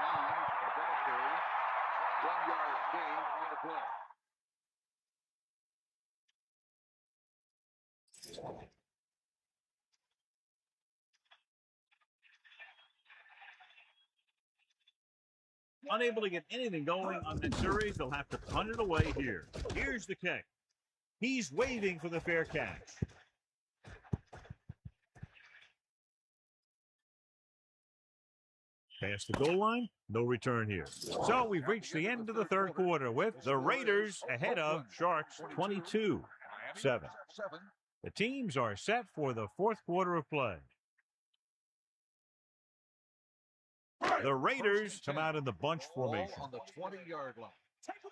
1-yard gain on the play. Unable to get anything going on that series, they'll have to punt it away here. Here's the kick. He's waving for the fair catch. Past the goal line, no return here. So we've reached the end of the 3rd quarter with the Raiders ahead of Sharks 22-7. The teams are set for the 4th quarter of play. The Raiders come out in the bunch formation. Ball on the 20-yard line. Take him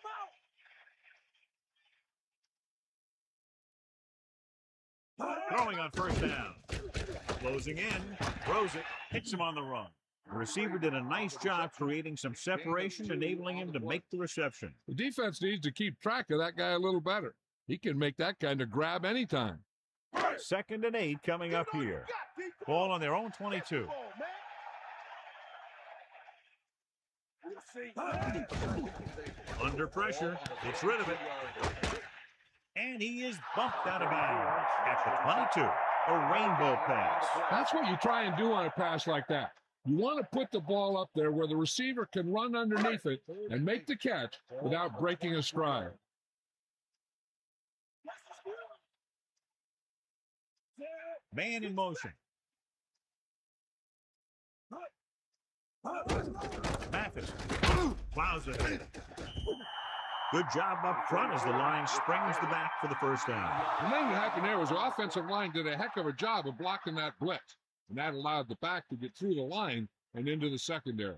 out. Throwing on 1st down. Closing in, throws it, hits him on the run. The receiver did a nice job creating some separation, enabling him to make the reception. The defense needs to keep track of that guy a little better. He can make that kind of grab anytime. 2nd and 8 coming up here. Ball on their own 22. Under pressure, gets rid of it. And he is bumped out of bounds at the 22. A rainbow pass. That's what you try and do on a pass like that. You want to put the ball up there where the receiver can run underneath it and make the catch without breaking a stride. Man in motion. Mathis plows ahead. Good job up front as the line springs the back for the first down. The thing that happened there was the offensive line did a heck of a job of blocking that blitz, and that allowed the back to get through the line and into the secondary.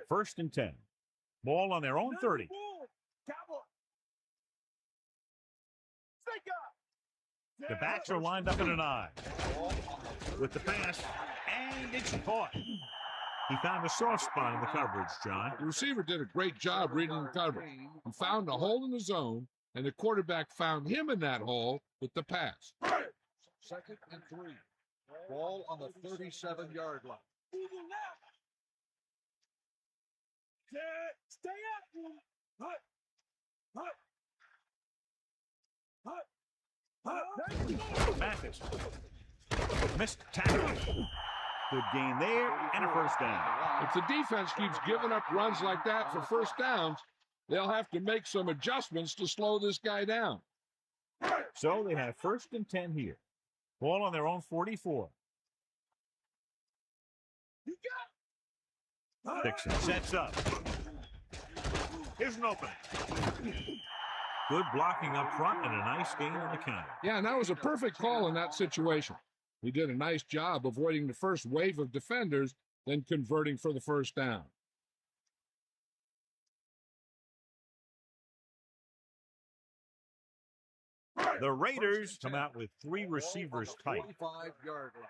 First and 10. Ball on their own 30. The backs are lined up in an eye. With the pass, and it's caught. He found a soft spot in the coverage, John. The receiver did a great job reading the coverage. He found a hole in the zone, and the quarterback found him in that hole with the pass. Second and 3. Ball on the 37-yard line. Stay up. Mathis. Missed tackle. Good gain there, and a first down. If the defense keeps giving up runs like that for first downs, they'll have to make some adjustments to slow this guy down. So they have first and 10 here. Ball on their own 44. Dixon sets up. Here's an opening. Good blocking up front and a nice gain on the counter. Yeah, and that was a perfect call in that situation. He did a nice job avoiding the first wave of defenders, then converting for the first down. The Raiders come out with 3 receivers tight. 45-yard line.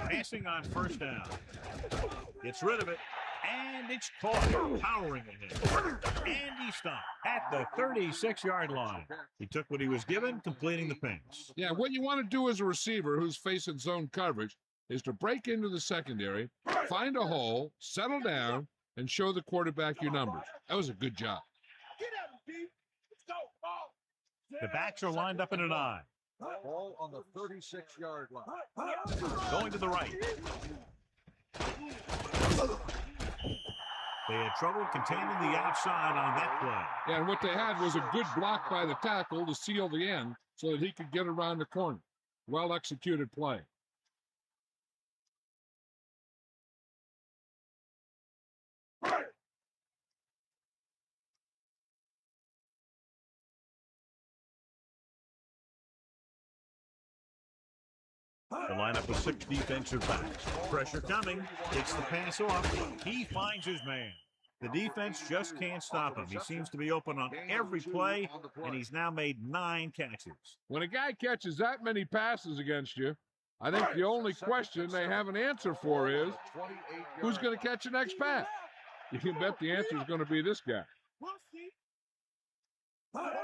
Passing on first down. Gets rid of it, and it's caught. Powering ahead. And he stopped at the 36-yard line. He took what he was given, completing the pass. Yeah, what you want to do as a receiver who's facing zone coverage is to break into the secondary, find a hole, settle down, and show the quarterback your numbers. That was a good job. The backs are lined up in an eye. Ball on the 36-yard line. Going to the right. They had trouble containing the outside on that play. Yeah, and what they had was a good block by the tackle to seal the end so that he could get around the corner. Well-executed play. The lineup with 6 defensive backs. Pressure coming. Takes the pass off. He finds his man. The defense just can't stop him. He seems to be open on every play, and he's now made 9 catches. When a guy catches that many passes against you, I think the only question they have an answer for is, who's going to catch the next pass? You can bet the answer is going to be this guy.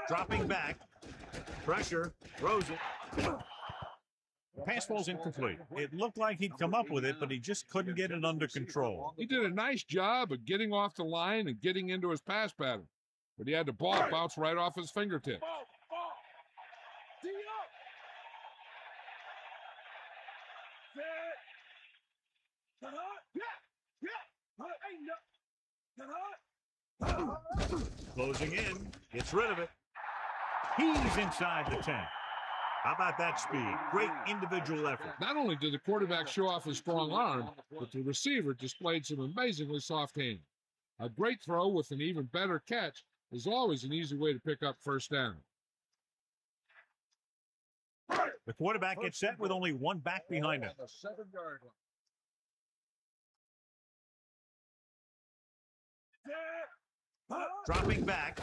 Dropping back. Pressure. Throws it. Pass ball's incomplete. It looked like he'd come up with it, but he just couldn't get it under control. He did a nice job of getting off the line and getting into his pass pattern, but he had the ball bounce right off his fingertips. Closing in. Gets rid of it. He's inside the 10. How about that speed? Great individual effort. Not only did the quarterback show off his strong arm, but the receiver displayed some amazingly soft hands. A great throw with an even better catch is always an easy way to pick up first down. The quarterback gets set with only 1 back behind him. Dropping back,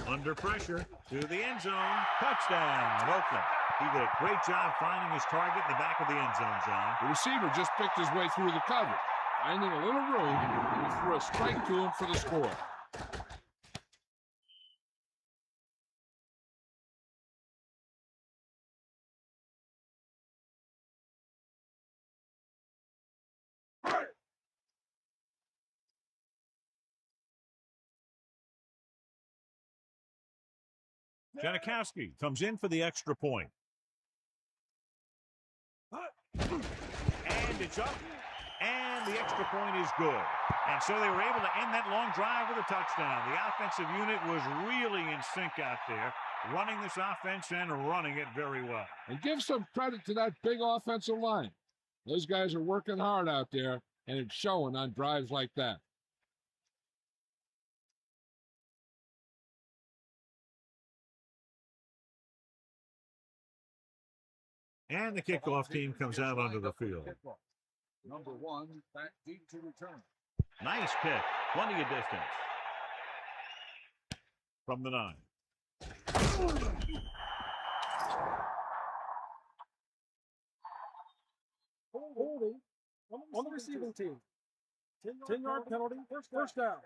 under pressure, to the end zone. Touchdown, Oakland. He did a great job finding his target in the back of the end zone, John. The receiver just picked his way through the cover, finding a little room, and he threw a strike to him for the score. Janikowski comes in for the extra point. And it's up. And the extra point is good. And so they were able to end that long drive with a touchdown. The offensive unit was really in sync out there. running this offense and running it very well. And give some credit to that big offensive line. Those guys are working hard out there, and it's showing on drives like that. And the kickoff team comes out onto the field. Number 1, back deep to return. Nice pick. Plenty of distance. From the 9. Holding on the receiving team. 10-yard penalty, first down.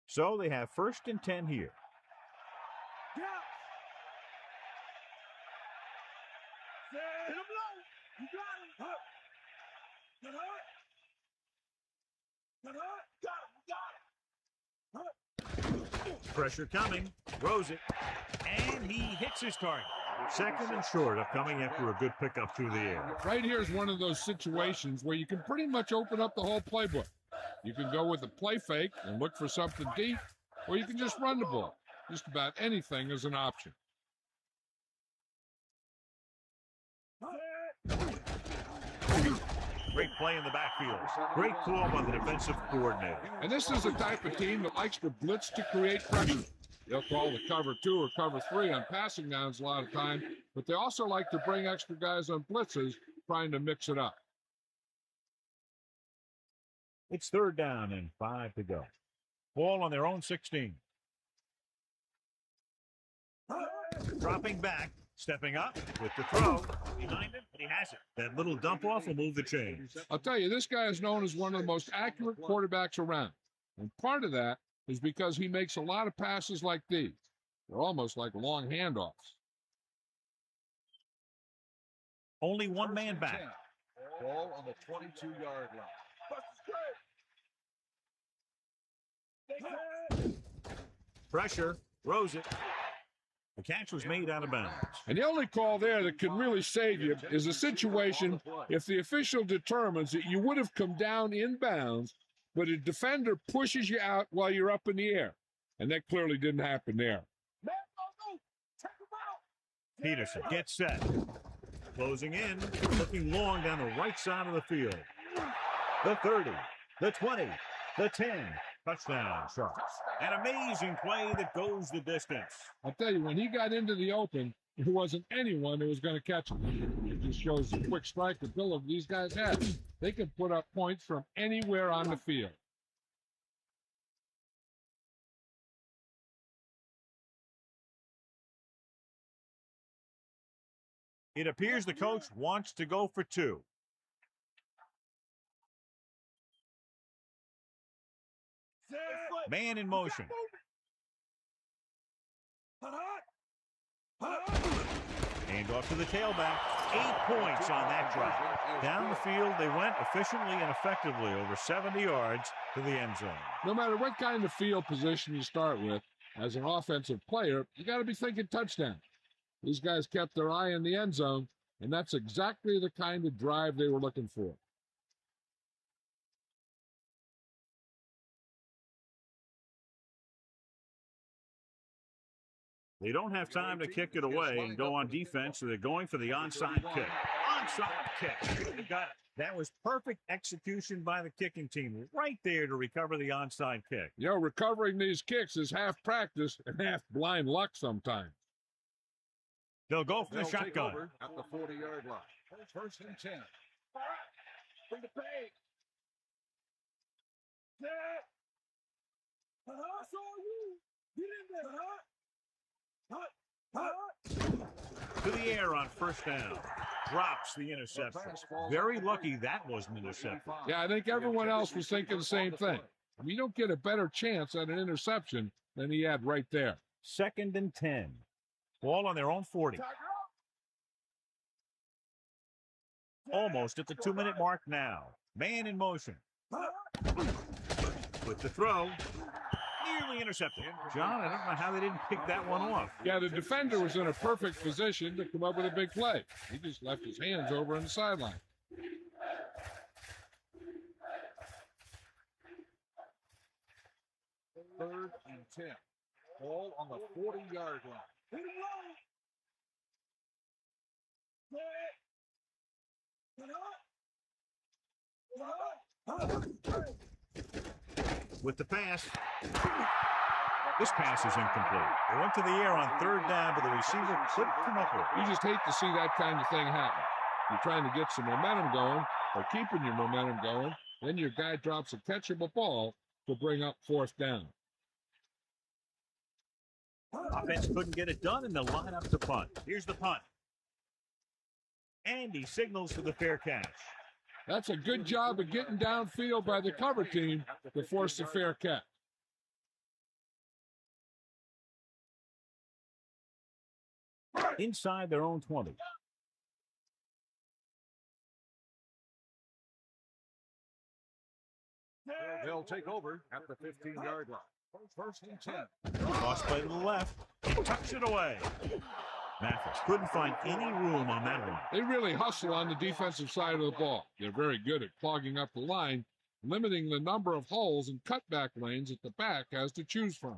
So they have 1st and 10 here. Yeah. Hit him low. You got him. Get hurt. Get hurt. Got him. You got him. Pressure coming. Throws it. And he hits his target. 2nd and short of coming after a good pickup through the air. Right here is one of those situations where you can pretty much open up the whole playbook. You can go with a play fake and look for something deep, or you can just run the ball. Just about anything is an option. Great play in the backfield. Great call by the defensive coordinator. And this is the type of team that likes to blitz to create pressure. They'll call the cover 2 or cover 3 on passing downs a lot of time, but they also like to bring extra guys on blitzes, trying to mix it up. It's 3rd down and 5 to go. Ball on their own 16. Dropping back, stepping up with the throw. Behind him, and he has it. That little dump off will move the chains. I'll tell you, this guy is known as one of the most accurate quarterbacks around. And part of that is because he makes a lot of passes like these. They're almost like long handoffs. Only one man back. Ball on the 22-yard line. Pressure, throws it. The catch was made out of bounds. And the only call there that can really save you is a situation if the official determines that you would have come down in bounds, but a defender pushes you out while you're up in the air. And that clearly didn't happen there. Peterson gets set. Closing in, looking long down the right side of the field. The 30, the 20, the 10. Touchdown, Sharks. An amazing play that goes the distance. I'll tell you, when he got into the open, there wasn't anyone who was going to catch him. It just shows the quick strike ability these guys have. They can put up points from anywhere on the field. It appears the coach wants to go for 2. Man in motion. Hand off to the tailback. 8 points on that drive. Down the field, they went efficiently and effectively over 70 yards to the end zone. No matter what kind of field position you start with, as an offensive player, you got to be thinking touchdown. These guys kept their eye on the end zone, and that's exactly the kind of drive they were looking for. They don't have time to kick it away and go on defense, so they're going for the onside kick. Onside kick. They got it. That was perfect execution by the kicking team right there to recover the onside kick. You know, recovering these kicks is half practice and half blind luck sometimes. They'll go for the shotgun. At the 40-yard line. 1st and 10. Bring the pay. Set. I saw you. Get in there. To the air on 1st down. Drops the interception. Very lucky that wasn't intercepted. Yeah, I think everyone else was thinking the same thing. I mean, you don't get a better chance at an interception than he had right there. 2nd and 10. Ball on their own 40. Almost at the 2-minute mark now. Man in motion. With the throw. Nearly intercepted. John, I don't know how they didn't pick that one off. Yeah, the defender was in a perfect position to come up with a big play. He just left his hands over on the sideline. 3rd and 10. Ball on the 40-yard line. Hit him low. With the pass. This pass is incomplete. They went to the air on 3rd down, but the receiver couldn't come up with it. You just hate to see that kind of thing happen. You're trying to get some momentum going, or keeping your momentum going, then your guy drops a catchable ball to bring up 4th down. Offense couldn't get it done, and they'll line up to punt. Here's the punt. And he signals for the fair catch. That's a good job of getting downfield by the cover team to force the fair catch. Inside their own 20. They'll take over at the 15-yard line. 1st and 10. Cross play to the left. He tucks it away. Mathis couldn't find any room on that one. They really hustle on the defensive side of the ball. They're very good at clogging up the line, limiting the number of holes and cutback lanes that the back has to choose from.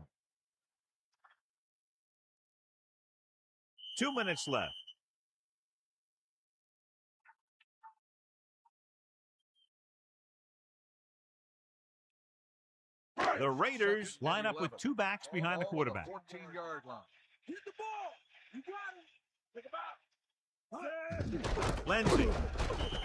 2 minutes left. The Raiders line up with 2 backs behind the quarterback. 14-yard line. Hit the ball. You got him. Pick him out. Lindsey.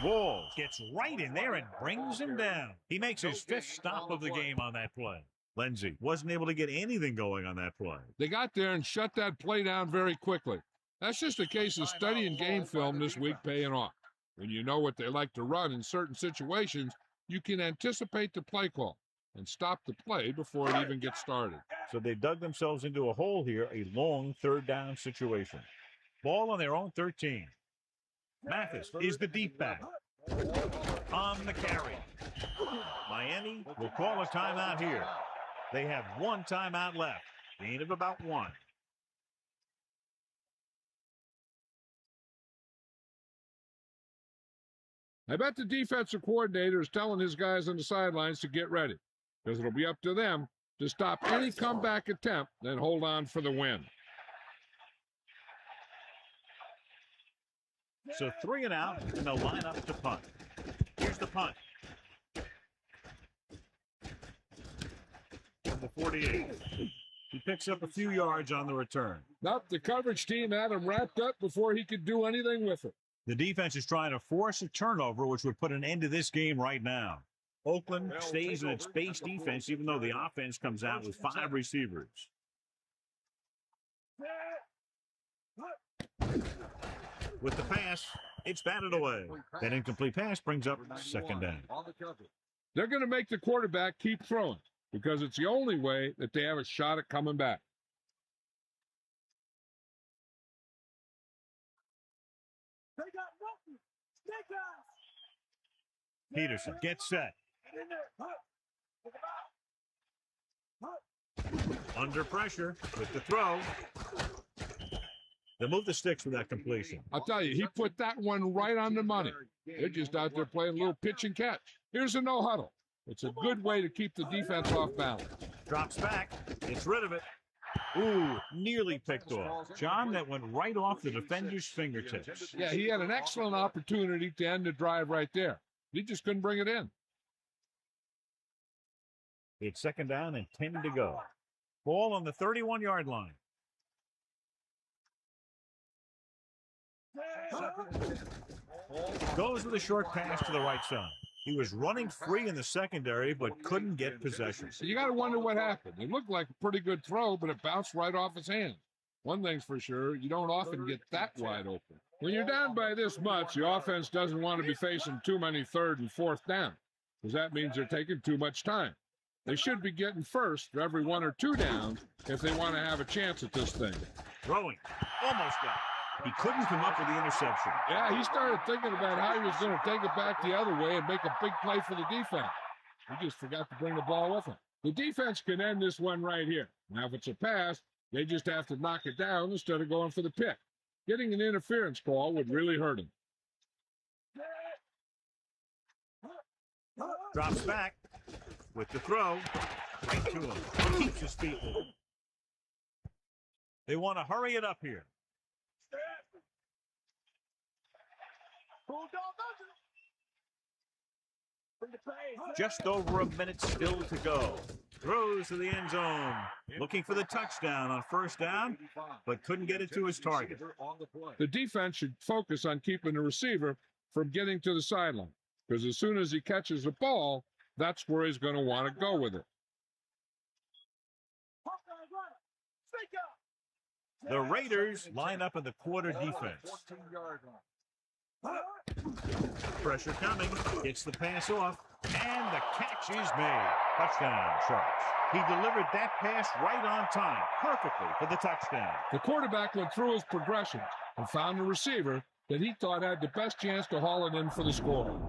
Walls gets right in there and brings him down. He makes his 5th stop of the game on that play. Lindsey wasn't able to get anything going on that play. They got there and shut that play down very quickly. That's just a case of studying game film this week paying off. When you know what they like to run in certain situations, you can anticipate the play call and stop the play before it even gets started. So they dug themselves into a hole here, a long 3rd down situation. Ball on their own 13. Mathis is the deep back. On the carry. Miami will call a timeout here. They have 1 timeout left. Gain of about 1. I bet the defensive coordinator is telling his guys on the sidelines to get ready, because it'll be up to them to stop any comeback attempt, then hold on for the win. So 3 and out, and they'll line up to punt. Here's the punt. From the 48. He picks up a few yards on the return. Nope, the coverage team had him wrapped up before he could do anything with it. The defense is trying to force a turnover, which would put an end to this game right now. Oakland stays in its base defense, even though the offense comes out with 5 receivers. With the pass, it's batted away. That incomplete pass brings up 2nd down. They're going to make the quarterback keep throwing, because it's the only way that they have a shot at coming back. They got nothing. Snake eyes. Peterson gets set. Get in there. Pick him out. Under pressure with the throw. They move the sticks with that completion. I'll tell you, he put that one right on the money. They're just out there playing a little pitch and catch. Here's a no huddle. It's a good way to keep the defense off balance. Drops back. Gets rid of it. Ooh, nearly picked off. John, that went right off the defender's fingertips. Yeah, he had an excellent opportunity to end the drive right there. He just couldn't bring it in. It's 2nd down and 10 to go. Ball on the 31-yard line. Goes with a short pass to the right side. He was running free in the secondary, but couldn't get possession. So you got to wonder what happened. It looked like a pretty good throw, but it bounced right off his hand. One thing's for sure, you don't often get that wide open. When you're down by this much, the offense doesn't want to be facing too many 3rd and 4th down, because that means they're taking too much time. They should be getting first for every 1 or 2 downs if they want to have a chance at this thing. Throwing. Almost got it. He couldn't come up with the interception. Yeah, he started thinking about how he was going to take it back the other way and make a big play for the defense. He just forgot to bring the ball with him. The defense can end this one right here. Now, if it's a pass, they just have to knock it down instead of going for the pick. Getting an interference call would really hurt him. Drops back with the throw. Right to him. Keeps his feet moving. They want to hurry it up here. Just over a minute still to go. Throws to the end zone. Looking for the touchdown on first down, but couldn't get it to his target. The defense should focus on keeping the receiver from getting to the sideline, because as soon as he catches the ball, that's where he's going to want to go with it. The Raiders line up in the quarter defense. Pressure coming. Gets the pass off. And the catch is made. Touchdown, Sharks. He delivered that pass right on time, perfectly for the touchdown. The quarterback went through his progression and found a receiver that he thought had the best chance to haul it in for the score.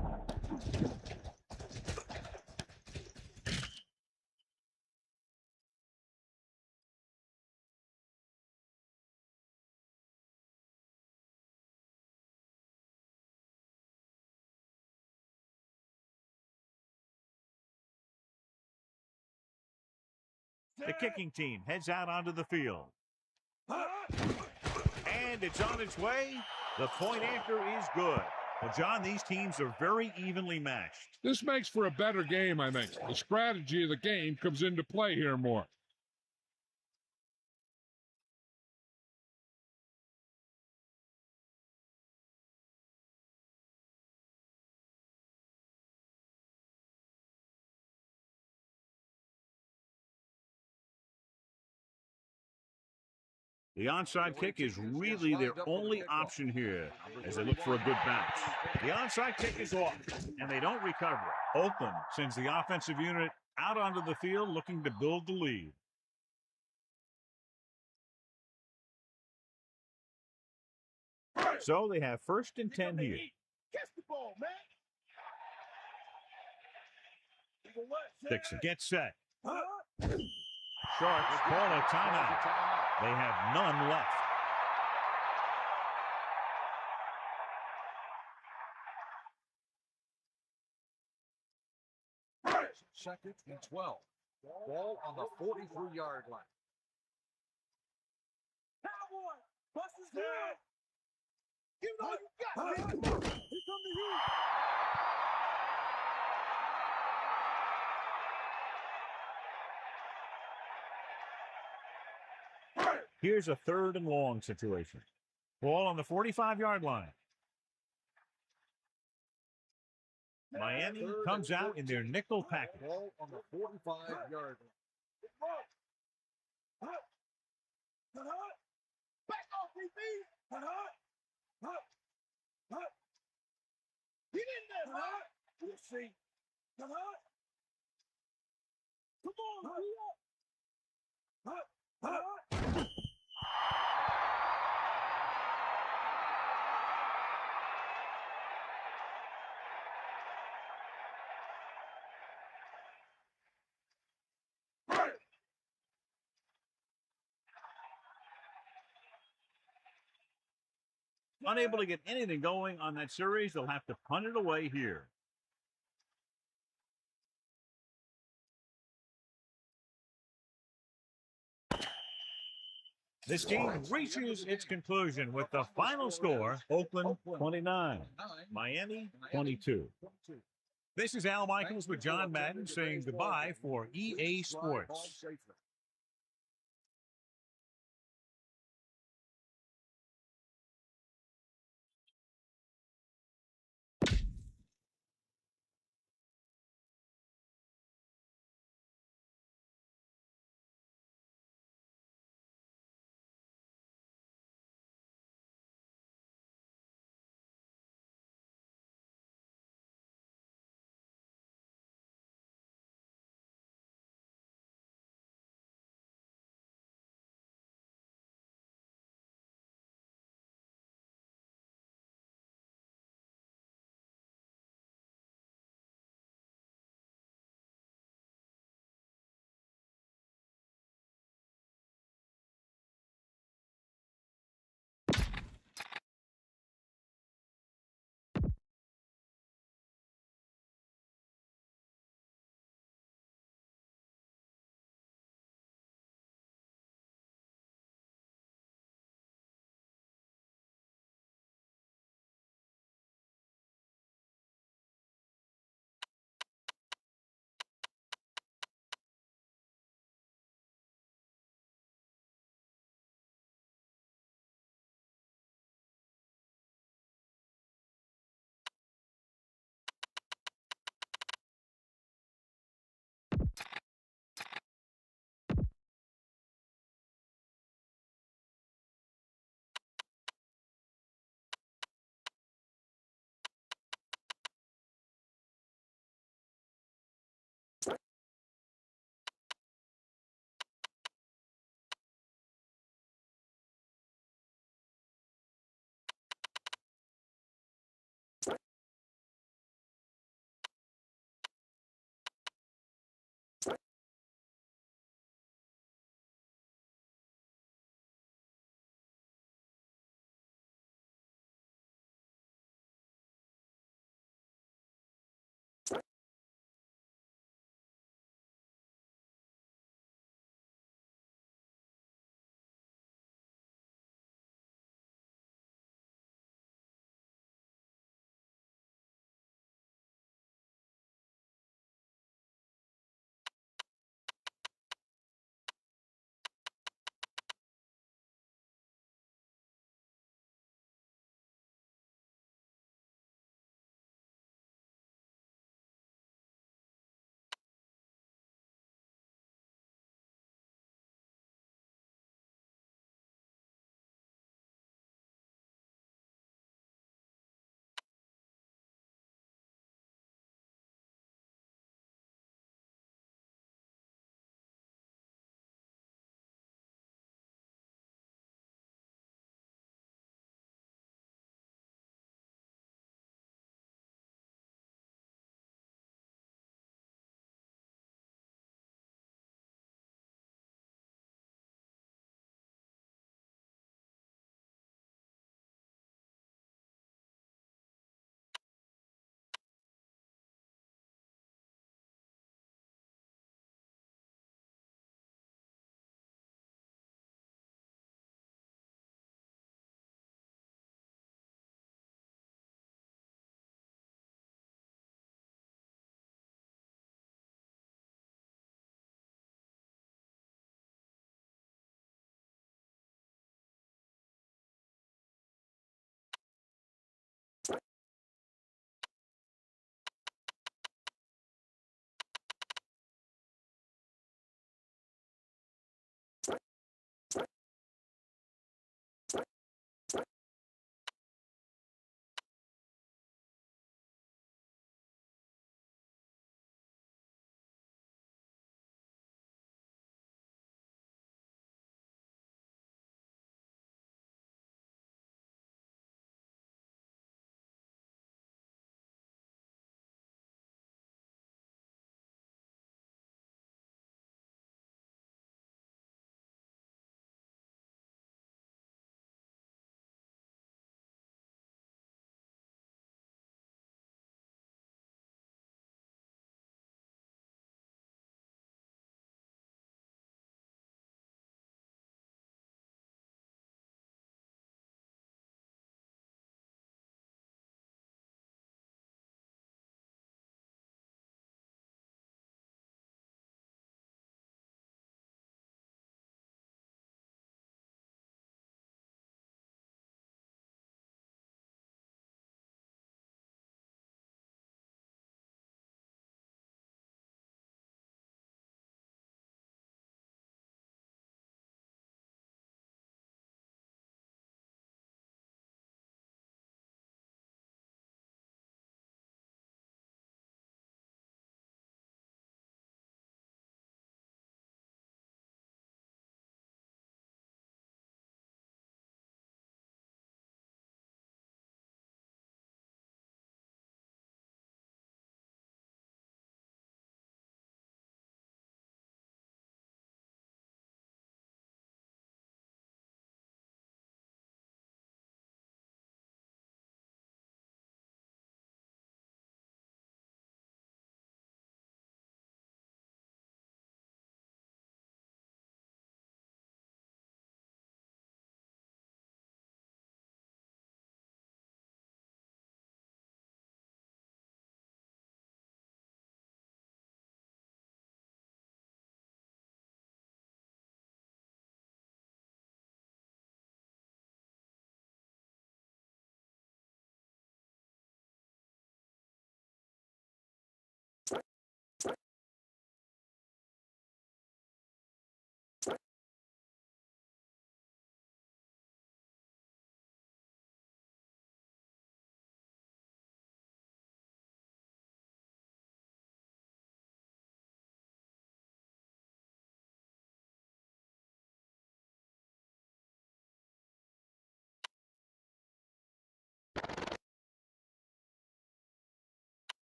The kicking team heads out onto the field. And it's on its way. The point after is good. Well, John, these teams are very evenly matched. This makes for a better game, I think. The strategy of the game comes into play here more. The onside kick is really their only option here as they look for a good bounce. The onside kick is off, and they don't recover it. Oakland sends the offensive unit out onto the field looking to build the lead. So they have 1st and 10 here. Catch the ball, man. Dixon gets set. Sharks call a timeout. They have none left. Second and 12. Ball on the 43-yard line. Cowboy, bust his head. Give it all you got, man. Here come the heat. Here's a 3rd and long situation. Ball on the 45-yard line. Miami comes out in their nickel package. Ball on the 45-yard line. Back off, DB. Get in there, man. We'll see. Come on, hurry up. Unable to get anything going on that series, they'll have to punt it away here. This game reaches its conclusion with the final score, Oakland 29, Miami 22. This is Al Michaels with John Madden saying goodbye for EA Sports.